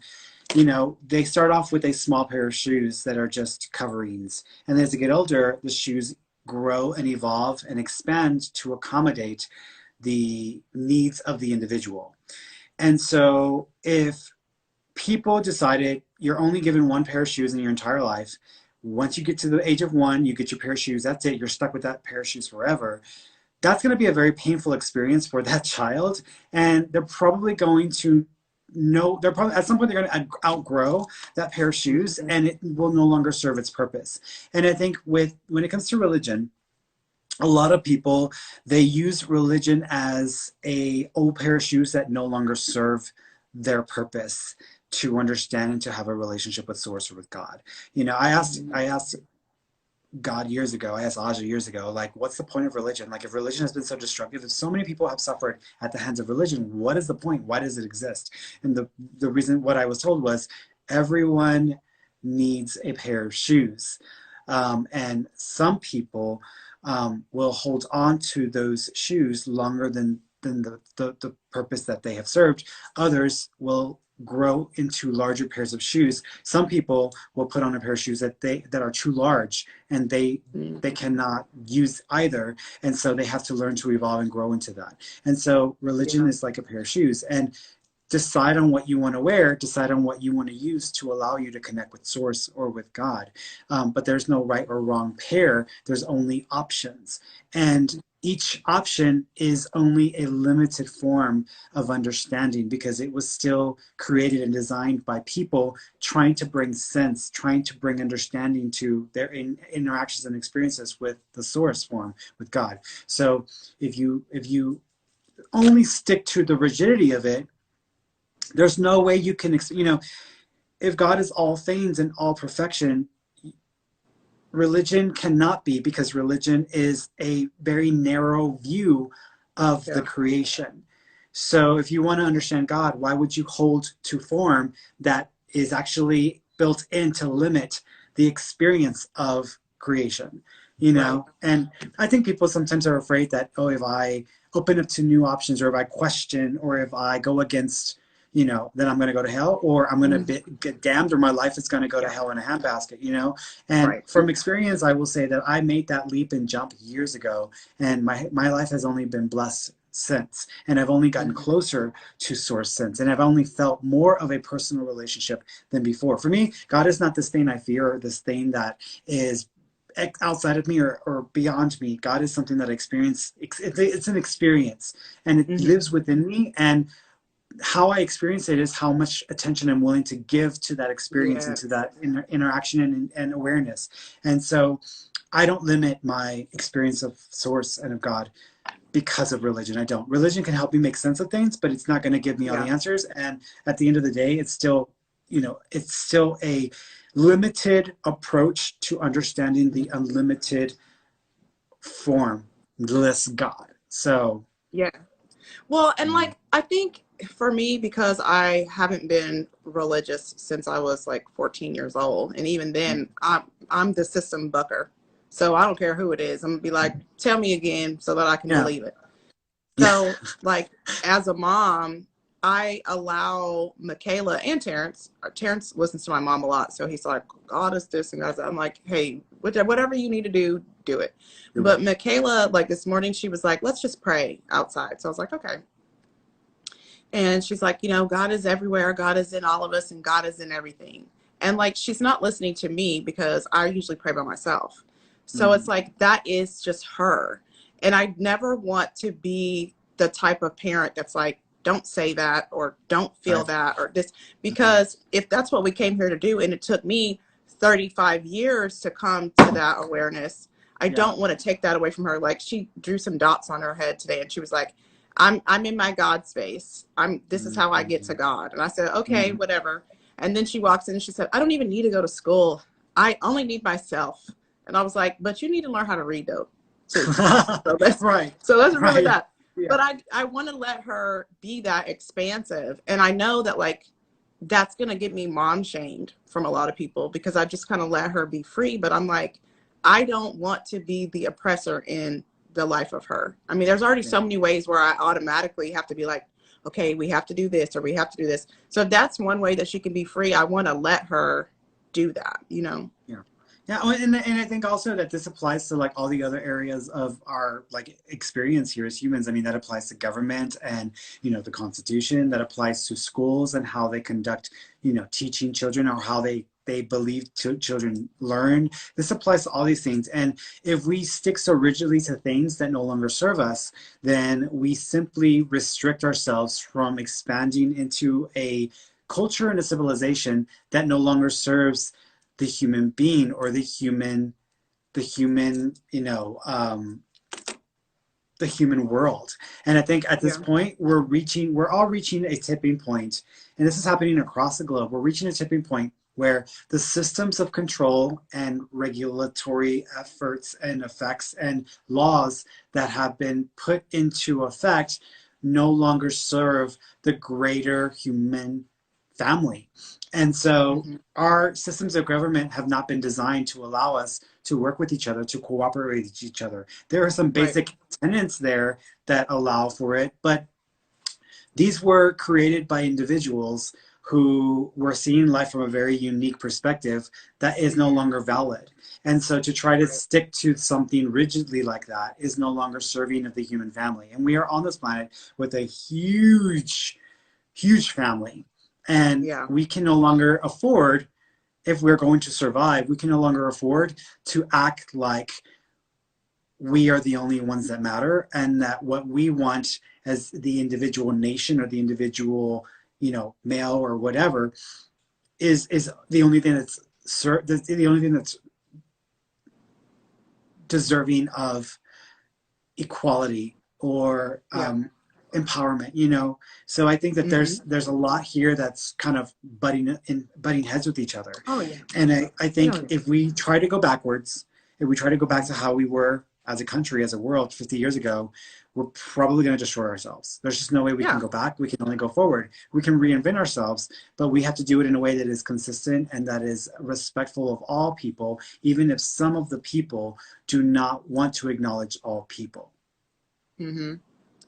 They start off with a small pair of shoes that are just coverings. And as they get older, the shoes grow and evolve and expand to accommodate the needs of the individual. And so if people decided you're only given one pair of shoes in your entire life, once you get to the age of 1, you get your pair of shoes, that's it, you're stuck with that pair of shoes forever. That's going to be a very painful experience for that child. And they're probably going to they're probably at some point they're going to outgrow that pair of shoes and it will no longer serve its purpose. And I think when it comes to religion, a lot of people, they use religion as a old pair of shoes that no longer serve their purpose to understand and to have a relationship with source or with God. I asked God years ago, I asked Aja years ago, like, what's the point of religion? Like, if religion has been so destructive, if so many people have suffered at the hands of religion, what is the point? Why does it exist? And the reason, what I was told was, everyone needs a pair of shoes. And some people will hold on to those shoes longer than the purpose that they have served. Others will grow into larger pairs of shoes. Some people will put on a pair of shoes that are too large and they cannot use either, and so they have to learn to evolve and grow into that. And so religion is like a pair of shoes, and decide on what you want to wear, decide on what you want to use to allow you to connect with source or with God. But there's no right or wrong pair, there's only options, and each option is only a limited form of understanding because it was still created and designed by people trying to bring sense, trying to bring understanding to their interactions and experiences with the source form, with God. So if you only stick to the rigidity of it, there's no way you can, if God is all things and all perfection, religion cannot be, because religion is a very narrow view of the creation. So if you want to understand God, why would you hold to form that is actually built in to limit the experience of creation? And I think people sometimes are afraid that, if I open up to new options, or if I question, or if I go against, then I'm going to go to hell, or I'm going to get damned, or my life is going to go to hell in a handbasket, And from experience, I will say that I made that leap and jump years ago, and my life has only been blessed since. And I've only gotten closer to source since. And I've only felt more of a personal relationship than before. For me, God is not this thing I fear, or this thing that is outside of me or beyond me. God is something that I experience. It's an experience, and it lives within me. And how I experience it is how much attention I'm willing to give to that experience and to that interaction and awareness. And so I don't limit my experience of source and of God because of religion. I don't. Religion can help me make sense of things, but it's not going to give me all the answers. And at the end of the day, it's still, it's still a limited approach to understanding the unlimited formless God. So well, and like, I think for me, because I haven't been religious since I was like 14 years old, and even then I'm the system bucker, so I don't care who it is. I'm gonna be like, tell me again so that I can believe it. So like, as a mom, I allow Michaela and Terrence listens to my mom a lot, so he's like, God is this and God is that. I'm like, hey, whatever you need to do it. But Michaela, like this morning, she was like, let's just pray outside. So I was like, okay. And she's like, God is everywhere. God is in all of us, and God is in everything. And like, she's not listening to me because I usually pray by myself. So it's like, that is just her. And I never want to be the type of parent that's like, don't say that, or don't feel that, or this, because if that's what we came here to do, and it took me 35 years to come to that awareness, I don't want to take that away from her. Like, she drew some dots on her head today, and she was like, I'm in my God space. This is how I get to God. And I said, okay, whatever. And then she walks in and she said, I don't even need to go to school. I only need myself. And I was like, but you need to learn how to read though, too. So that's right. So let's remember right. that. Yeah. But I want to let her be that expansive. And I know that, like, that's going to get me mom shamed from a lot of people because I just kind of let her be free. But I'm like, I don't want to be the oppressor in the life of her. I mean, there's already so many ways where I automatically have to be like, okay, we have to do this or we have to do this. So if that's one way that she can be free, I want to let her do that, you know? Yeah. Yeah, and I think also that this applies to like all the other areas of our like experience here as humans. I mean, that applies to government and, you know, the Constitution. That applies to schools and how they conduct, you know, teaching children or how they believe children learn. This applies to all these things. And if we stick so rigidly to things that no longer serve us, then we simply restrict ourselves from expanding into a culture and a civilization that no longer serves the human being or the human, you know, the human world. And I think at this point, we're all reaching a tipping point, and this is happening across the globe. We're reaching a tipping point where the systems of control and regulatory efforts and effects and laws that have been put into effect no longer serve the greater human family. And so our systems of government have not been designed to allow us to work with each other, to cooperate with each other. There are some basic tenets there that allow for it, but these were created by individuals who were seeing life from a very unique perspective that is no longer valid. And so to try to stick to something rigidly like that is no longer serving of the human family. And we are on this planet with a huge, huge family. And we can no longer afford, if we're going to survive, we can no longer afford to act like we are the only ones that matter, and that what we want as the individual nation or the individual, you know, male or whatever is the only thing that's the only thing that's deserving of equality or empowerment, you know. So I think that there's a lot here that's kind of butting heads with each other. And I think if we try to go backwards, if we try to go back to how we were as a country, as a world 50 years ago, we're probably going to destroy ourselves. There's just no way we can go back. We can only go forward. We can reinvent ourselves, but we have to do it in a way that is consistent and that is respectful of all people, even if some of the people do not want to acknowledge all people.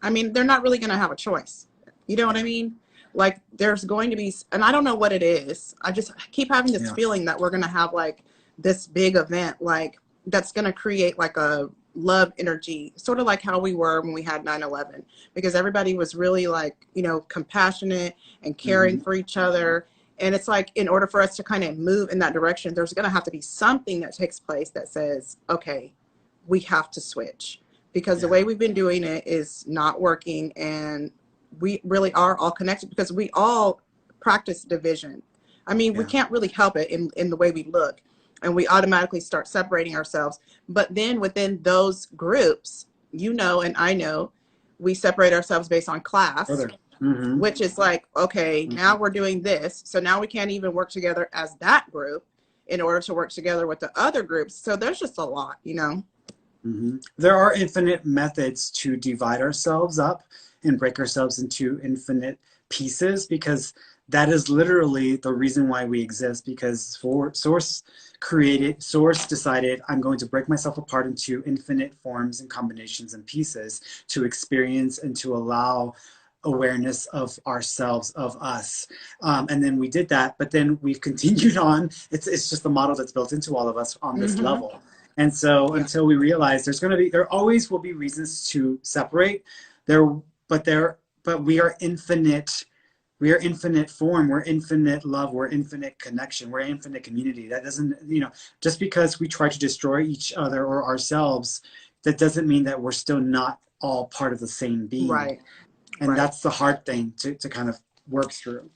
I mean, they're not really going to have a choice. You know what I mean? Like, there's going to be, and I don't know what it is. I just keep having this feeling that we're going to have like this big event, like that's going to create like a love energy, sort of like how we were when we had 9/11, because everybody was really like, you know, compassionate and caring for each other. And it's like, in order for us to kind of move in that direction, there's going to have to be something that takes place that says, okay, we have to switch, because the way we've been doing it is not working. And we really are all connected because we all practice division. I mean, we can't really help it in the way we look, and we automatically start separating ourselves. But then within those groups, you know, and I know, we separate ourselves based on class, which is like, okay, now we're doing this. So now we can't even work together as that group in order to work together with the other groups. So there's just a lot, you know. There are infinite methods to divide ourselves up and break ourselves into infinite pieces, because that is literally the reason why we exist. Because Source decided, I'm going to break myself apart into infinite forms and combinations and pieces to experience and to allow awareness of ourselves, of us. And then we did that, but then we've continued on. It's just the model that's built into all of us on this level. And so until we realize there always will be reasons to separate but we are infinite. We are infinite form, we're infinite love, we're infinite connection, we're infinite community. That doesn't, you know, just because we try to destroy each other or ourselves, that doesn't mean that we're still not all part of the same being. And that's the hard thing to kind of work through.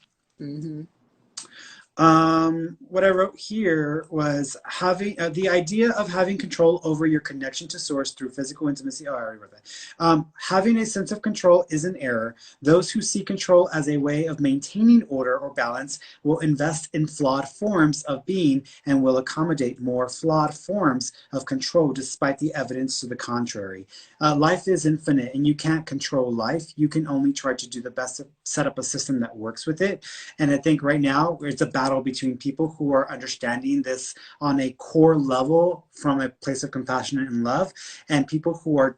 What I wrote here was having the idea of having control over your connection to source through physical intimacy. Oh, I already wrote that. Having a sense of control is an error. Those who see control as a way of maintaining order or balance will invest in flawed forms of being and will accommodate more flawed forms of control despite the evidence to the contrary. Life is infinite and you can't control life. You can only try to do the best to set up a system that works with it. And I think right now it's a battle between people who are understanding this on a core level from a place of compassion and love, and people who are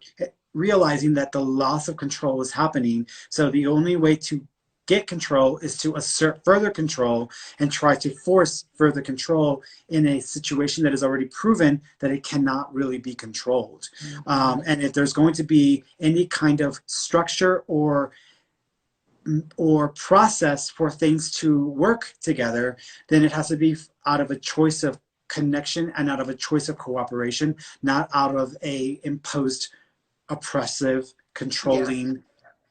realizing that the loss of control is happening. So the only way to get control is to assert further control and try to force further control in a situation that is already proven that it cannot really be controlled. And if there's going to be any kind of structure or process for things to work together, then it has to be out of a choice of connection and out of a choice of cooperation, not out of a imposed, oppressive, controlling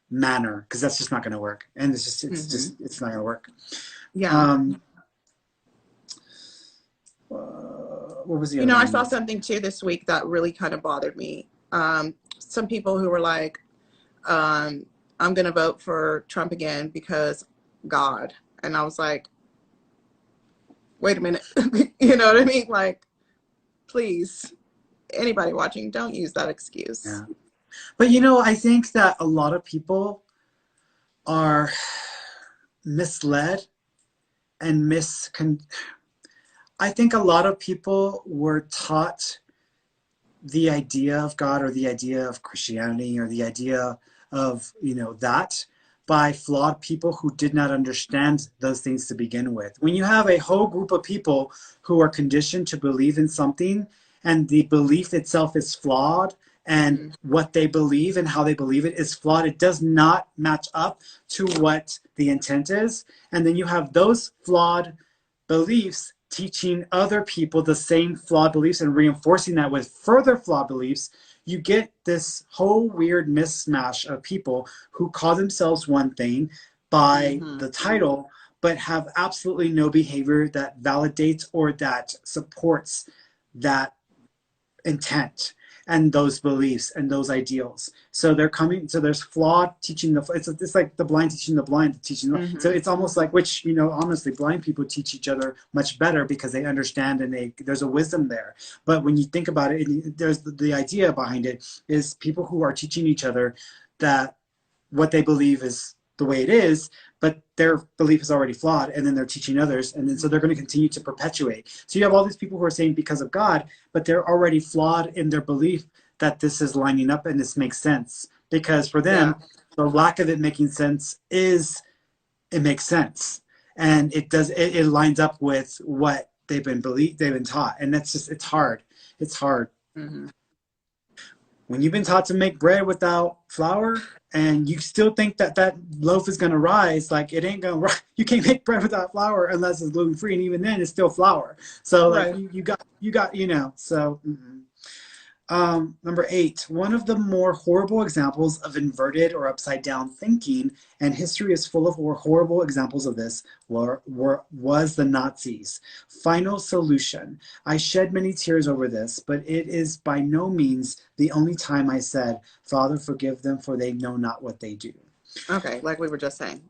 manner, because that's just not going to work. And it's not going to work. Yeah. What was the You other know, I one? saw something too this week that really kind of bothered me. Some people who were like, I'm going to vote for Trump again because God. And I was like, wait a minute. You know what I mean? Like, please, anybody watching, don't use that excuse. Yeah. But, you know, I think that a lot of people are misled and I think a lot of people were taught the idea of God or the idea of Christianity or the idea of, you know, that by flawed people who did not understand those things to begin with. When you have a whole group of people who are conditioned to believe in something and the belief itself is flawed and what they believe and how they believe it is flawed, it does not match up to what the intent is. And then you have those flawed beliefs teaching other people the same flawed beliefs and reinforcing that with further flawed beliefs. You get this whole weird mismatch of people who call themselves one thing by the title, but have absolutely no behavior that validates or that supports that intent and those beliefs and those ideals. So they're coming, so there's flawed teaching it's like the blind teaching the blind teaching. So it's almost like, which, you know, honestly, blind people teach each other much better because they understand and there's a wisdom there. But when you think about it, there's the idea behind it is people who are teaching each other that what they believe is the way it is, but their belief is already flawed, and then they're teaching others, and then so they're going to continue to perpetuate. So you have all these people who are saying because of God, but they're already flawed in their belief that this is lining up and this makes sense. Because for them, the lack of it making sense is it makes sense, and it lines up with what they've been taught, and that's just it's hard. When you've been taught to make bread without flour and you still think that that loaf is going to rise, like it ain't going to rise. You can't make bread without flour unless it's gluten free. And even then it's still flour. So like you got, you know, so. Number 8, one of the more horrible examples of inverted or upside down thinking, and history is full of horrible examples of this, was the Nazis. Final solution. I shed many tears over this, but it is by no means the only time I said, Father, forgive them, for they know not what they do. Okay, like we were just saying.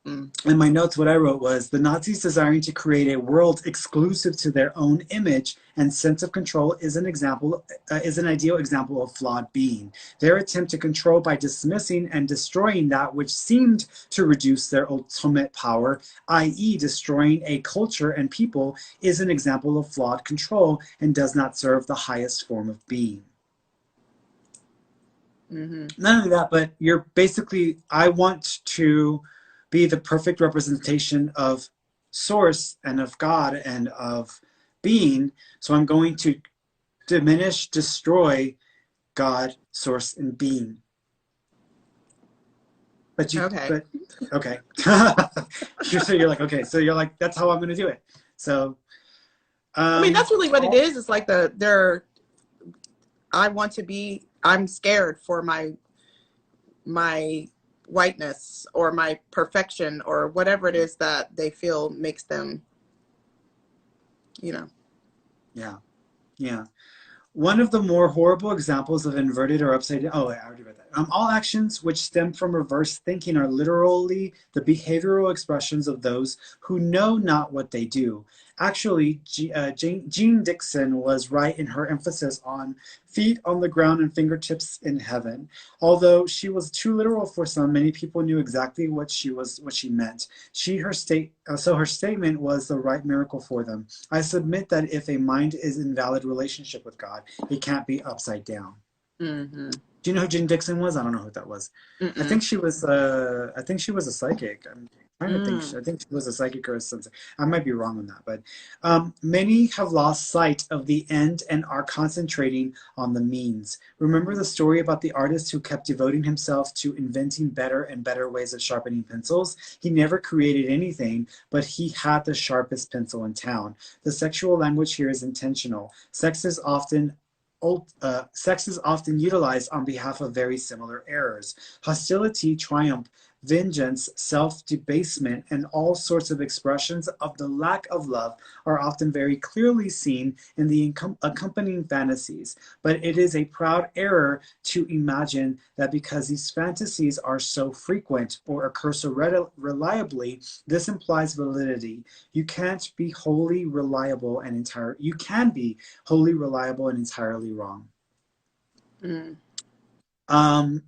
In my notes, what I wrote was the Nazis desiring to create a world exclusive to their own image and sense of control is an ideal example of flawed being. Their attempt to control by dismissing and destroying that which seemed to reduce their ultimate power, i.e. destroying a culture and people, is an example of flawed control and does not serve the highest form of being. Not only that, but you're basically, I want to be the perfect representation of source and of God and of being. So I'm going to diminish, destroy God, source, and being. But you, okay. So you're like, okay, so you're like, that's how I'm going to do it. So, I mean, that's really what it is. It's like I'm scared for my whiteness or my perfection or whatever it is that they feel makes them, you know. Yeah. Yeah. One of the more horrible examples of inverted or upside down, oh, wait, I already read that. All actions which stem from reverse thinking are literally the behavioral expressions of those who know not what they do. Actually, Jean Dixon was right in her emphasis on feet on the ground and fingertips in heaven. Although she was too literal for some, many people knew exactly what she meant. So her statement was the right miracle for them. I submit that if a mind is in valid relationship with God, it can't be upside down. Mm-hmm. Do you know who Jen Dixon was? I don't know who that was. Mm-mm. I think she was a psychic. I'm trying to think. I think she was a psychic or something. I might be wrong on that, but many have lost sight of the end and are concentrating on the means. Remember the story about the artist who kept devoting himself to inventing better and better ways of sharpening pencils? He never created anything, but he had the sharpest pencil in town. The sexual language here is intentional. Sex is often utilized on behalf of very similar errors. Hostility, triumph, vengeance, self-debasement, and all sorts of expressions of the lack of love are often very clearly seen in the accompanying fantasies. But it is a proud error to imagine that because these fantasies are so frequent or occur so reliably, this implies validity. You can be wholly reliable and entirely wrong. Mm.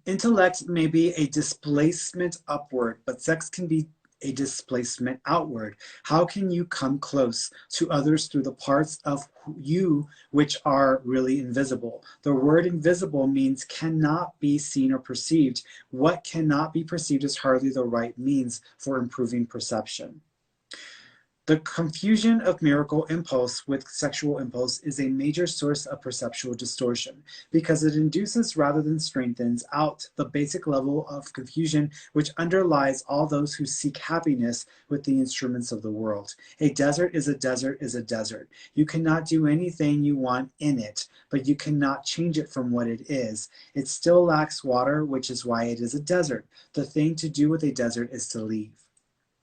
Intellect may be a displacement upward, but sex can be a displacement outward. How can you come close to others through the parts of you which are really invisible? The word invisible means cannot be seen or perceived. What cannot be perceived is hardly the right means for improving perception. The confusion of miracle impulse with sexual impulse is a major source of perceptual distortion because it induces rather than strengthens out the basic level of confusion which underlies all those who seek happiness with the instruments of the world. A desert is a desert is a desert. You cannot do anything you want in it, but you cannot change it from what it is. It still lacks water, which is why it is a desert. The thing to do with a desert is to leave.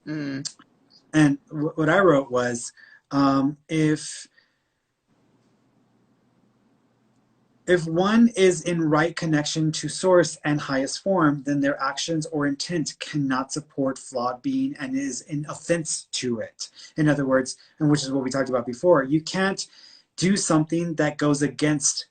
Mm. And what I wrote was, if one is in right connection to source and highest form, then their actions or intent cannot support flawed being and is an offense to it. In other words, and which is what we talked about before, you can't do something that goes against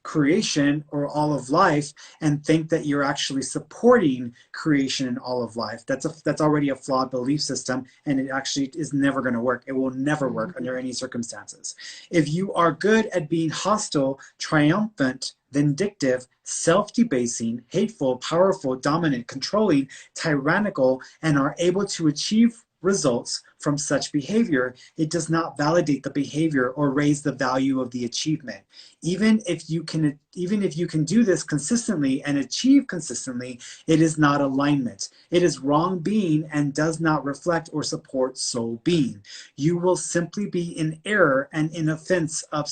creation or all of life and think that you're actually supporting creation and all of life. That's already a flawed belief system, and it actually is never going to work. It will never work under any circumstances. If you are good at being hostile, triumphant, vindictive, self-debasing, hateful, powerful, dominant, controlling, tyrannical, and are able to achieve results from such behavior, it does not validate the behavior or raise the value of the achievement. Even if you can do this consistently and achieve consistently, it is not alignment. It is wrong being and does not reflect or support soul being. You will simply be in error and in offense of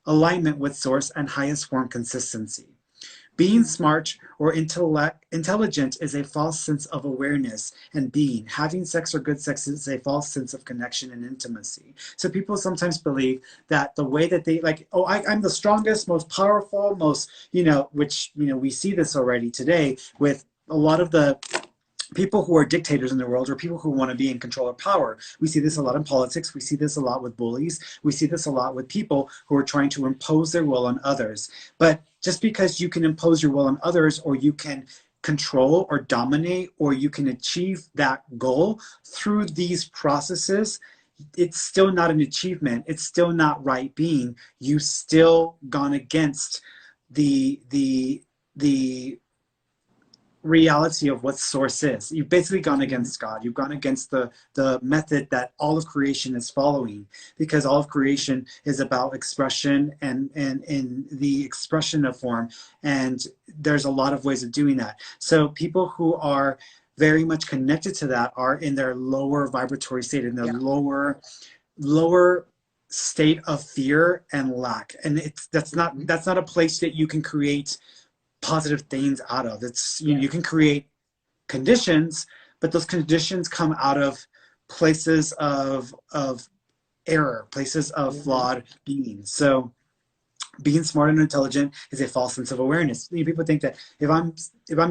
alignment with source and highest form consistency. Being smart or intelligent is a false sense of awareness and being. Having sex or good sex is a false sense of connection and intimacy. So people sometimes believe that the way that they I'm the strongest, most powerful, most, which, we see this already today with a lot of the people who are dictators in the world or people who want to be in control of power. We see this a lot in politics. We see this a lot with bullies. We see this a lot with people who are trying to impose their will on others. But just because you can impose your will on others, or you can control or dominate, or you can achieve that goal through these processes, it's still not an achievement. It's still not right being. You've still gone against the reality of what source is. You've basically gone against God. You've gone against the method that all of creation is following, because all of creation is about expression and the expression of form. And there's a lot of ways of doing that. So people who are very much connected to that are in their lower vibratory state, in their lower state of fear and lack. And that's not a place that you can create positive things out of. It's you can create conditions, but those conditions come out of places of error, places of flawed beings. So being smart and intelligent is a false sense of awareness. People think that if I'm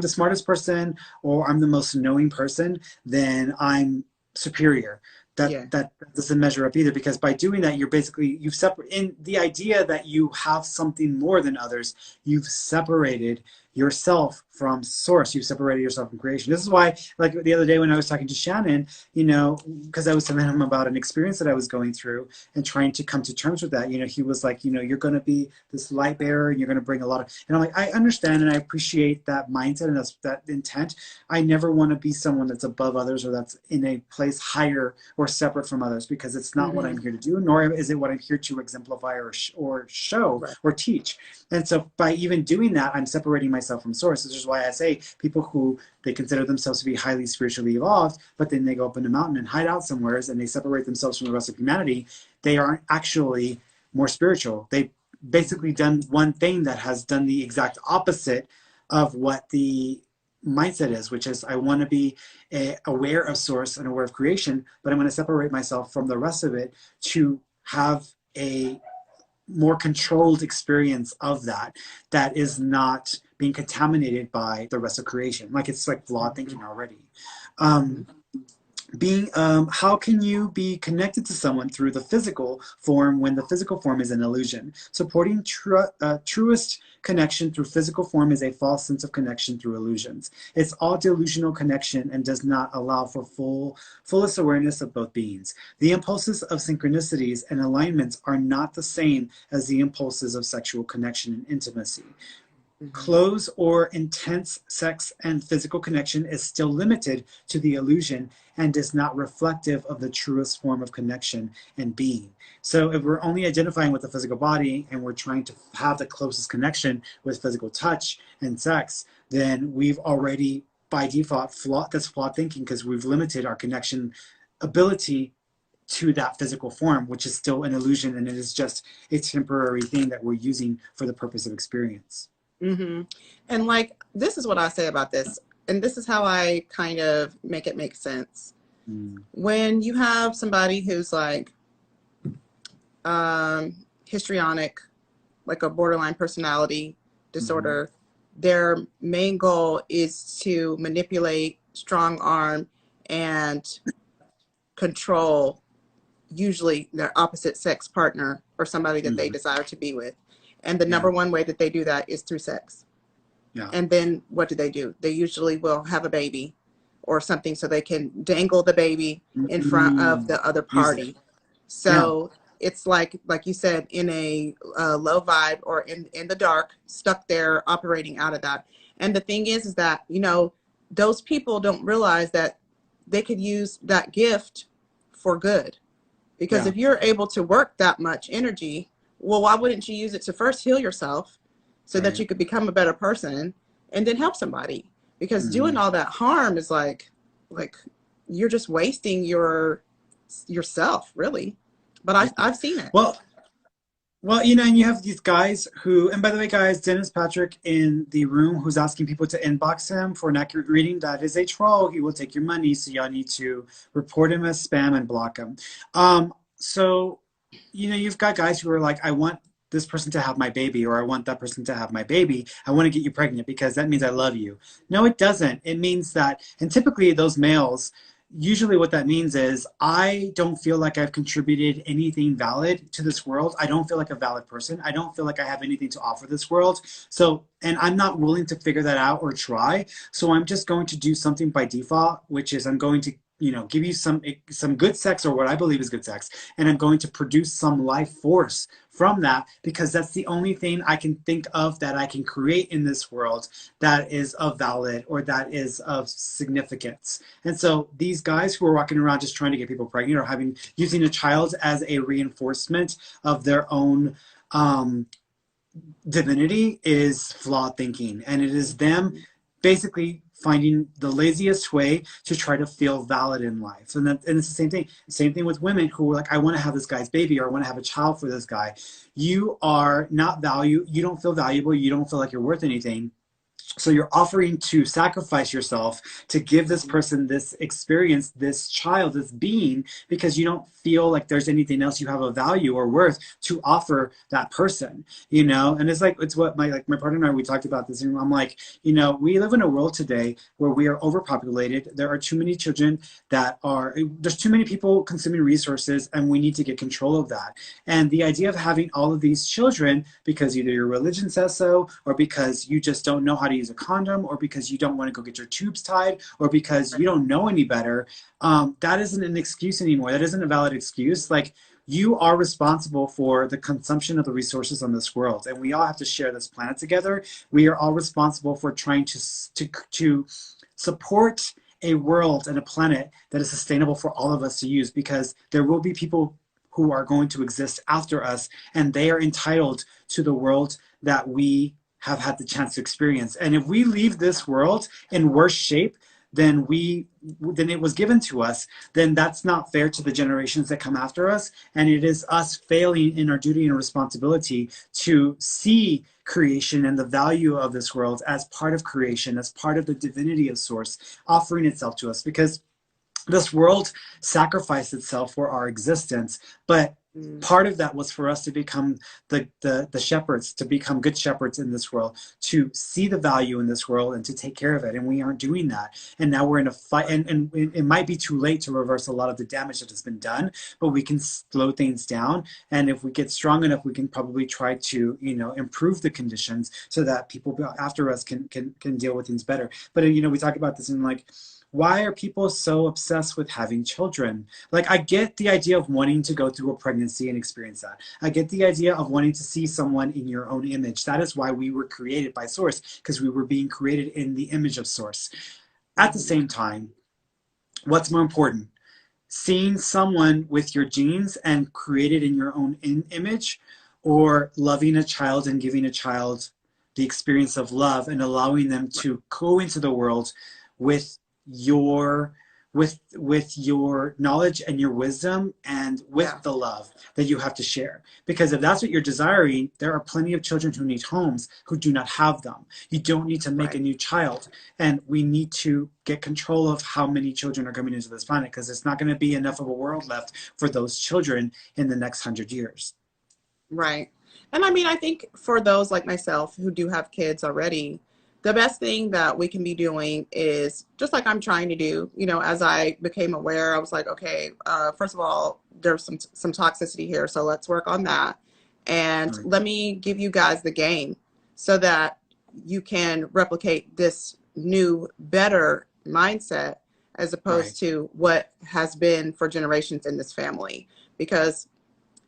the smartest person or I'm the most knowing person, then I'm superior. That doesn't measure up either, because by doing that, you've separated in the idea that you have something more than others. You've separated yourself from source. You've separated yourself from creation. This is why, like the other day when I was talking to Shannon, because I was telling him about an experience that I was going through and trying to come to terms with that. He was like, you're going to be this light bearer and you're going to bring a lot of, and I'm like, I understand and I appreciate that mindset and that intent. I never want to be someone that's above others or that's in a place higher or separate from others, because it's not what I'm here to do, nor is it what I'm here to exemplify or show or teach. And so by even doing that, I'm separating myself from source. This is why I say people who they consider themselves to be highly spiritually evolved, but then they go up in a mountain and hide out somewhere and they separate themselves from the rest of humanity, they aren't actually more spiritual. They've basically done one thing that has done the exact opposite of what the mindset is, which is I want to be aware of source and aware of creation, but I'm going to separate myself from the rest of it to have a more controlled experience of that is not being contaminated by the rest of creation. Like it's like flawed thinking already. How can you be connected to someone through the physical form when the physical form is an illusion? Supporting truest connection through physical form is a false sense of connection through illusions. It's all delusional connection and does not allow for fullest awareness of both beings. The impulses of synchronicities and alignments are not the same as the impulses of sexual connection and intimacy. Close or intense sex and physical connection is still limited to the illusion and is not reflective of the truest form of connection and being. So if we're only identifying with the physical body and we're trying to have the closest connection with physical touch and sex, then we've already by default that's flawed thinking, because we've limited our connection ability to that physical form, which is still an illusion, and it is just a temporary thing that we're using for the purpose of experience. And like, this is what I say about this, and this is how I kind of make it make sense. When you have somebody who's like histrionic, like a borderline personality disorder, their main goal is to manipulate, strong arm, and control usually their opposite sex partner or somebody that they desire to be with. And the number one way that they do that is through sex. And then what do? They usually will have a baby or something so they can dangle the baby in front of the other party. So it's like you said, in a low vibe or in the dark, stuck there operating out of that. And the thing is that, those people don't realize that they could use that gift for good. Because if you're able to work that much energy, well, why wouldn't you use it to first heal yourself so that you could become a better person and then help somebody? Because doing all that harm is like you're just wasting yourself, really. But I've seen it. Well, and you have these guys who, and by the way, guys, Dennis Patrick in the room who's asking people to inbox him for an accurate reading, that is a troll. He will take your money, so y'all need to report him as spam and block him. So, you've got guys who are like, I want this person to have my baby, or I want that person to have my baby. I want to get you pregnant because that means I love you. No, it doesn't. It means that, and typically those males, usually what that means is I don't feel like I've contributed anything valid to this world. I don't feel like a valid person. I don't feel like I have anything to offer this world. So, and I'm not willing to figure that out or try. So I'm just going to do something by default, which is I'm going to give you some good sex, or what I believe is good sex, and I'm going to produce some life force from that, because that's the only thing I can think of that I can create in this world that is of valid or that is of significance. And so these guys who are walking around just trying to get people pregnant or using a child as a reinforcement of their own divinity is flawed thinking, and it is them basically finding the laziest way to try to feel valid in life. And it's the same thing. Same thing with women who are like, I want to have this guy's baby, or I want to have a child for this guy. You are not you don't feel valuable. You don't feel like you're worth anything. So you're offering to sacrifice yourself to give this person this experience, this child, this being, because you don't feel like there's anything else you have of value or worth to offer that person, you know? And it's like, it's what my partner and I, we talked about this, and I'm like, you know, we live in a world today where we are overpopulated. There are too many children there's too many people consuming resources, and we need to get control of that. And the idea of having all of these children because either your religion says so, or because you just don't know how to use a condom, or because you don't want to go get your tubes tied, or because you don't know any better, that isn't an excuse anymore. That isn't a valid excuse. Like, you are responsible for the consumption of the resources on this world, and we all have to share this planet together. We are all responsible for trying to support a world and a planet that is sustainable for all of us to use, because there will be people who are going to exist after us, and they are entitled to the world that we have had the chance to experience. And if we leave this world in worse shape than it was given to us, then that's not fair to the generations that come after us. And it is us failing in our duty and responsibility to see creation and the value of this world as part of creation, as part of the divinity of Source offering itself to us. Because this world sacrificed itself for our existence, but part of that was for us to become the shepherds, to become good shepherds in this world, to see the value in this world and to take care of it. And we aren't doing that. And now we're in a fight, and it might be too late to reverse a lot of the damage that has been done, but we can slow things down. And if we get strong enough, we can probably try to, you know, improve the conditions so that people after us can deal with things better. But, you know, we talk about this in like, why are people so obsessed with having children? Like, I get the idea of wanting to go through a pregnancy and experience that. I get the idea of wanting to see someone in your own image. That is why we were created by Source, because we were being created in the image of Source. At the same time, what's more important? Seeing someone with your genes and created in your own image, or loving a child and giving a child the experience of love and allowing them to go into the world with your knowledge and your wisdom, and with the love that you have to share. Because if that's what you're desiring, there are plenty of children who need homes who do not have them. You don't need to make a new child, and we need to get control of how many children are coming into this planet, because it's not going to be enough of a world left for those children in the next 100 years. Right. And I mean, I think for those like myself who do have kids already, the best thing that we can be doing is, just like I'm trying to do, you know, as I became aware, I was like, okay, first of all, there's some toxicity here, so let's work on that. And let me give you guys the game so that you can replicate this new, better mindset as opposed to what has been for generations in this family. Because,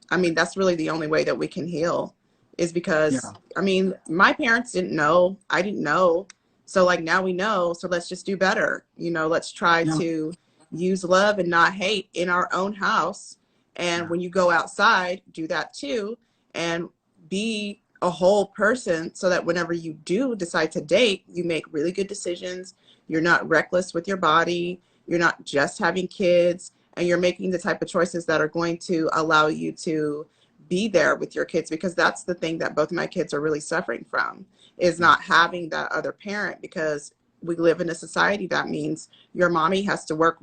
I mean, that's really the only way that we can heal. Is because, I mean, my parents didn't know, I didn't know. So like, now we know, so let's just do better. You know, let's try to use love and not hate in our own house. And when you go outside, do that too, and be a whole person, so that whenever you do decide to date, you make really good decisions. You're not reckless with your body. You're not just having kids, and you're making the type of choices that are going to allow you to be there with your kids. Because that's the thing that both of my kids are really suffering from, is not having that other parent, because we live in a society that means your mommy has to work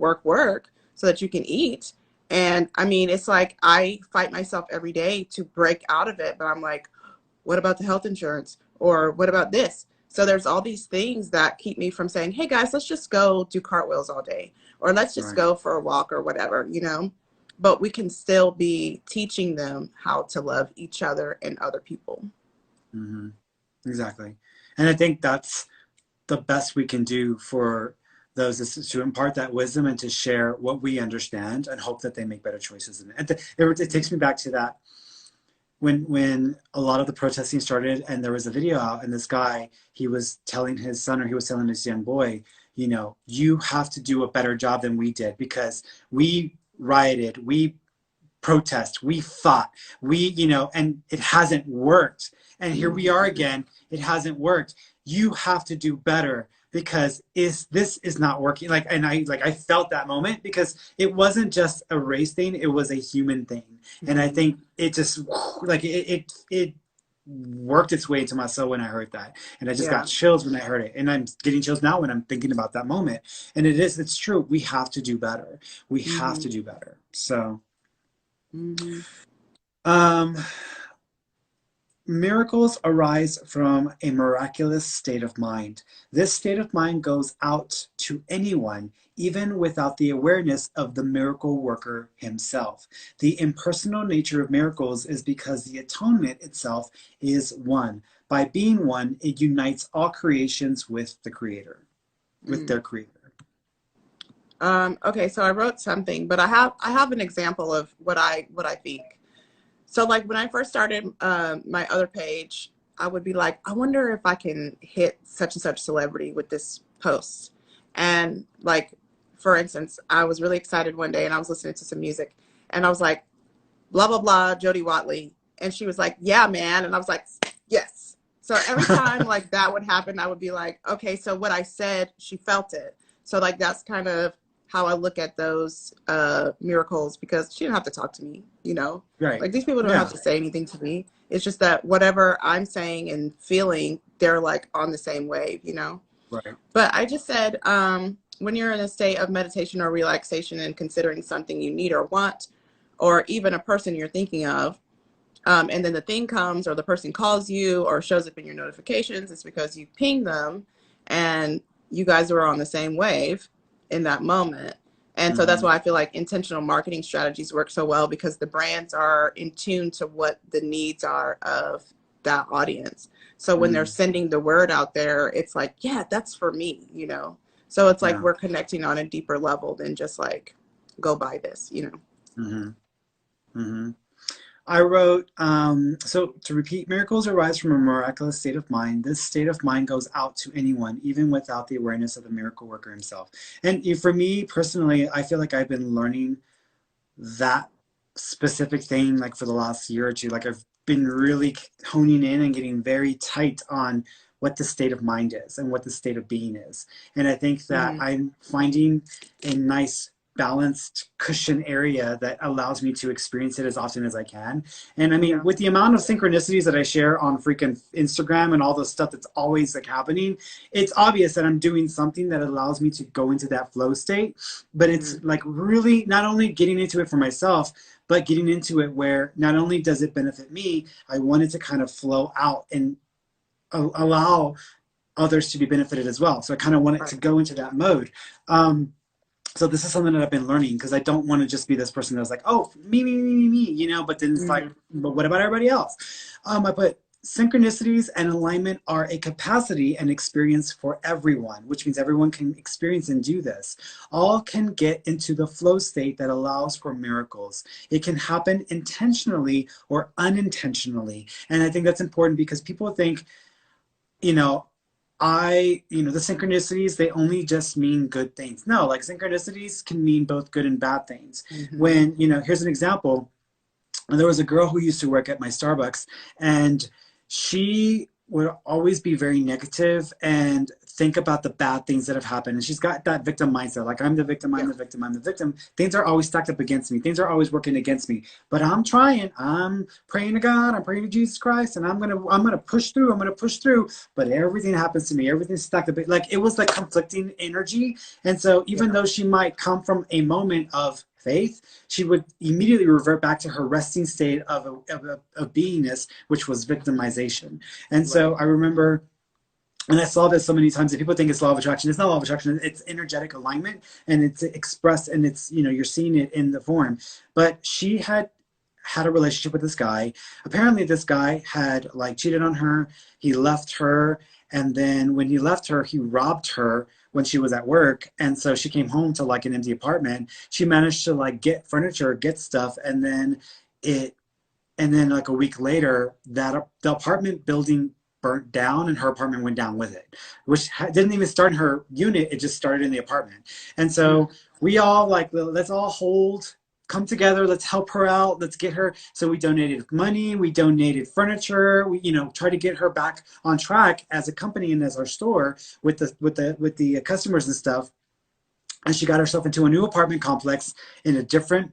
so that you can eat. And I mean, it's like, I fight myself every day to break out of it, but I'm like, what about the health insurance? Or what about this? So there's all these things that keep me from saying, hey guys, let's just go do cartwheels all day, or let's just go for a walk, or whatever, you know. But we can still be teaching them how to love each other and other people. Mm-hmm. Exactly. And I think that's the best we can do for those, is to impart that wisdom and to share what we understand, and hope that they make better choices. And it takes me back to that when a lot of the protesting started, and there was a video out, and this guy, he was telling his son, or he was telling his young boy, you know, you have to do a better job than we did, because we rioted, we protest, we fought, you know, and it hasn't worked. And here we are again, it hasn't worked. You have to do better, because this is not working. I felt that moment, because it wasn't just a race thing, it was a human thing. And I think it just, like, it worked its way into my soul when I heard that. And I just got Yeah. chills when I heard it. And I'm getting chills now when I'm thinking about that moment. And it's true. We have to do better. We have to do better. So, um, miracles arise from a miraculous state of mind. This state of mind goes out to anyone, even without the awareness of the miracle worker himself. The impersonal nature of miracles is because the atonement itself is one. By being one, it unites all creations with the Creator, with their Creator. Okay, so I wrote something, but I have an example of what I think. So like when I first started my other page, I would be like, I wonder if I can hit such and such celebrity with this post. And like, for instance, I was really excited one day and I was listening to some music and I was like, blah, blah, blah, Jody Watley. And she was like, yeah, man. And I was like, yes. So every time like that would happen, I would be like, okay, so what I said, she felt it. So like, that's kind of how I look at those miracles, because she didn't have to talk to me, you know? Right. Like these people don't have to say anything to me. It's just that whatever I'm saying and feeling, they're like on the same wave, you know? Right. But I just said, when you're in a state of meditation or relaxation and considering something you need or want, or even a person you're thinking of, and then the thing comes or the person calls you or shows up in your notifications, it's because you pinged them and you guys were on the same wave in that moment. And so that's why I feel like intentional marketing strategies work so well, because the brands are in tune to what the needs are of that audience. So when they're sending the word out there, it's like, yeah, that's for me, you know? So it's like we're connecting on a deeper level than just like, go buy this, you know? I wrote, so to repeat, miracles arise from a miraculous state of mind. This state of mind goes out to anyone, even without the awareness of the miracle worker himself. And for me personally, I feel like I've been learning that specific thing like for the last year or two. Like I've been really honing in and getting very tight on what the state of mind is and what the state of being is. And I think that I'm finding a nice balanced cushion area that allows me to experience it as often as I can. And I mean, with the amount of synchronicities that I share on freaking Instagram and all the stuff that's always like happening, it's obvious that I'm doing something that allows me to go into that flow state. But it's like really not only getting into it for myself, but getting into it where not only does it benefit me, I want it to kind of flow out and allow others to be benefited as well. So I kind of want it to go into that mode. So this is something that I've been learning, because I don't want to just be this person that's like, oh, me, you know, but then it's like, but what about everybody else? I put synchronicities and alignment are a capacity and experience for everyone, which means everyone can experience and do this. All can get into the flow state that allows for miracles. It can happen intentionally or unintentionally. And I think that's important, because people think, you know, the synchronicities, they only just mean good things. No, like synchronicities can mean both good and bad things. When, here's an example. There was a girl who used to work at my Starbucks, and she would always be very negative and think about the bad things that have happened. And she's got that victim mindset, like I'm the victim, I'm the victim, I'm the victim. Things are always stacked up against me. Things are always working against me. But I'm trying. I'm praying to God. I'm praying to Jesus Christ, and I'm gonna push through. I'm gonna push through. But everything happens to me. Everything's stacked up. Like it was like conflicting energy. And so even though she might come from a moment of faith, she would immediately revert back to her resting state of beingness, which was victimization. And so I remember, and I saw this so many times that people think it's law of attraction. It's not law of attraction. It's energetic alignment, and it's expressed, and it's, you're seeing it in the form. But she had a relationship with this guy. Apparently this guy had like cheated on her. He left her. And then when he left her, he robbed her when she was at work. And so she came home to like an empty apartment. She managed to like get furniture, get stuff. And then like a week later, the apartment building burnt down, and her apartment went down with it, which didn't even start in her unit. It just started in the apartment. And so we all like, let's all come together. Let's help her out. Let's get her. So we donated money. We donated furniture. We, try to get her back on track as a company and as our store with the customers and stuff. And she got herself into a new apartment complex in a different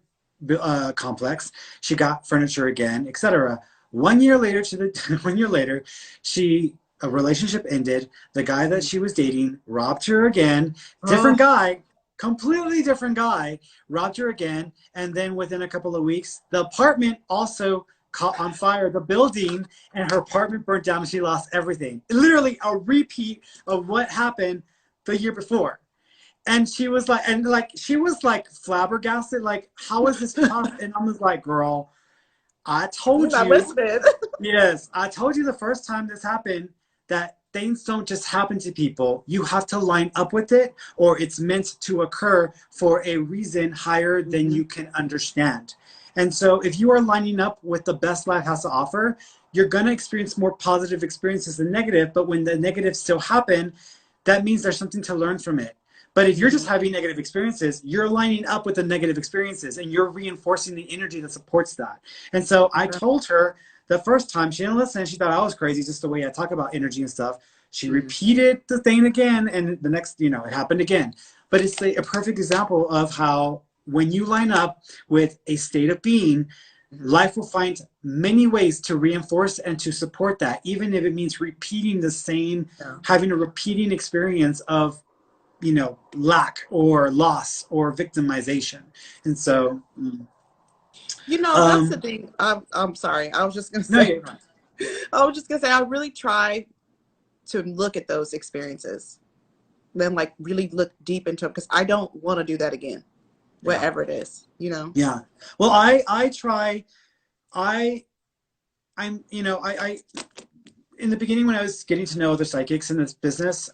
complex. She got furniture again, etc. 1 year later, 1 year later, a relationship ended. The guy that she was dating robbed her again. Different Oh, guy, completely different guy, robbed her again. And then within a couple of weeks, the apartment also caught on fire, the building, and her apartment burnt down and she lost everything. Literally a repeat of what happened the year before. And she was like flabbergasted, like, how is this possible? And I was like, girl, I You're told not you. listening. Yes, I told you the first time this happened that things don't just happen to people. You have to line up with it, or it's meant to occur for a reason higher than you can understand. And so, if you are lining up with the best life has to offer, you're going to experience more positive experiences than negative. But when the negatives still happen, that means there's something to learn from it. But if you're just having negative experiences, you're lining up with the negative experiences and you're reinforcing the energy that supports that. And so I told her the first time, she didn't listen. She thought I was crazy, just the way I talk about energy and stuff. She repeated the thing again, and the next, it happened again. But it's a perfect example of how when you line up with a state of being, life will find many ways to reinforce and to support that, even if it means repeating the same, having a repeating experience of lack or loss or victimization. And so That's the thing. I'm sorry. I was just gonna no, say. you're right. I was just gonna say. I really try to look at those experiences, then like really look deep into them because I don't want to do that again, whatever it is. Yeah. Well, I try. I'm I in the beginning when I was getting to know other psychics in this business,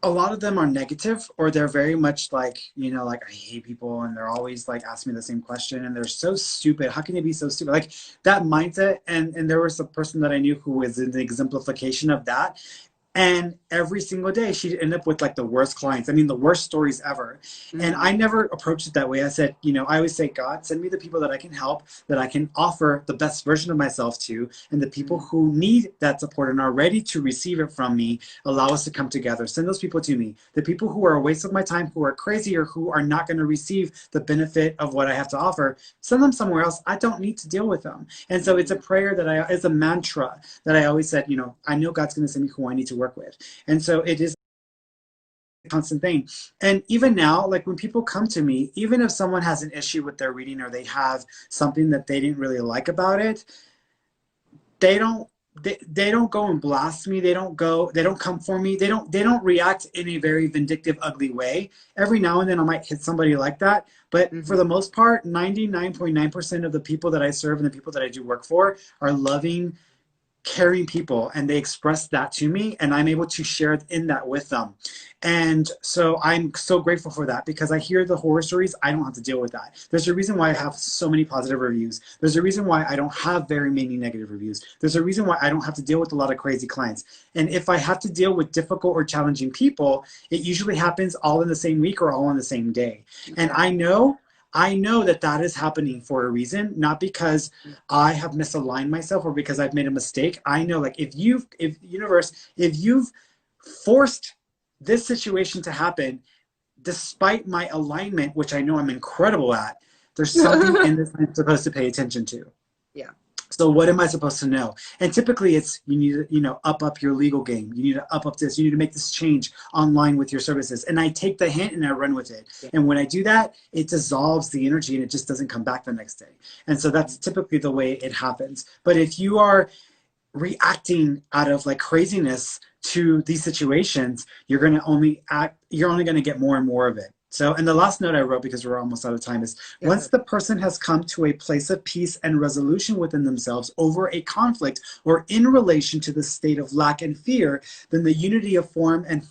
a lot of them are negative, or they're very much like, like, I hate people, and they're always like asking me the same question, and they're so stupid. How can they be so stupid? Like that mindset. And there was a person that I knew who was an exemplification of that. And every single day she'd end up with like the worst clients. I mean, the worst stories ever. And I never approached it that way. I said, I always say, God, send me the people that I can help, that I can offer the best version of myself to. And the people who need that support and are ready to receive it from me, allow us to come together. Send those people to me. The people who are a waste of my time, who are crazy, or who are not going to receive the benefit of what I have to offer, send them somewhere else. I don't need to deal with them. And so it's a prayer it's a mantra that I always said, I know God's going to send me who I need to work with. And so it is a constant thing. And even now, like when people come to me, even if someone has an issue with their reading, or they have something that they didn't really like about it, they don't go and blast me. They don't come for me. They don't react in a very vindictive, ugly way. Every now and then I might hit somebody like that. But for the most part, 99.9% of the people that I serve and the people that I do work for are loving, caring people, and they express that to me, and I'm able to share in that with them. And so I'm so grateful for that, because I hear the horror stories. I don't have to deal with that. There's a reason why I have so many positive reviews. There's a reason why I don't have very many negative reviews. There's a reason why I don't have to deal with a lot of crazy clients. And if I have to deal with difficult or challenging people, it usually happens all in the same week or all on the same day. And I know that is happening for a reason, not because I have misaligned myself or because I've made a mistake. I know, like, if you've forced this situation to happen, despite my alignment, which I know I'm incredible at, there's something in this I'm supposed to pay attention to. Yeah. So what am I supposed to know? And typically it's, you need to, up your legal game. You need to up this. You need to make this change online with your services. And I take the hint and I run with it. Yeah. And when I do that, it dissolves the energy and it just doesn't come back the next day. And so that's typically the way it happens. But if you are reacting out of like craziness to these situations, you're only going to get more and more of it. So, and the last note I wrote, because we're almost out of time, is once the person has come to a place of peace and resolution within themselves over a conflict or in relation to the state of lack and fear, then the unity of form and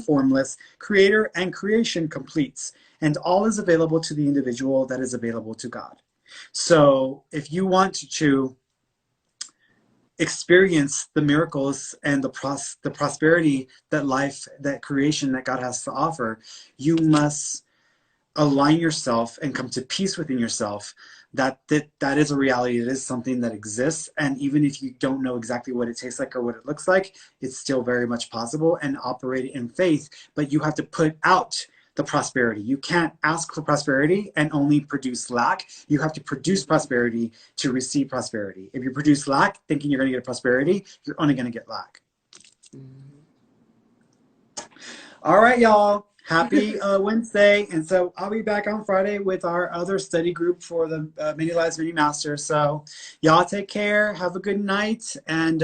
formless, creator and creation completes, and all is available to the individual that is available to God. So if you want to experience the miracles and the prosperity that creation that God has to offer, you must align yourself and come to peace within yourself that is a reality. It is something that exists. And even if you don't know exactly what it tastes like or what it looks like, it's still very much possible, and operate in faith. But you have to put out the prosperity. You can't ask for prosperity and only produce lack. You have to produce prosperity to receive prosperity. If you produce lack thinking you're going to get prosperity, you're only going to get lack. All right, y'all. Happy Wednesday. And so I'll be back on Friday with our other study group for the Many Lives, Many Masters. So y'all take care. Have a good night. And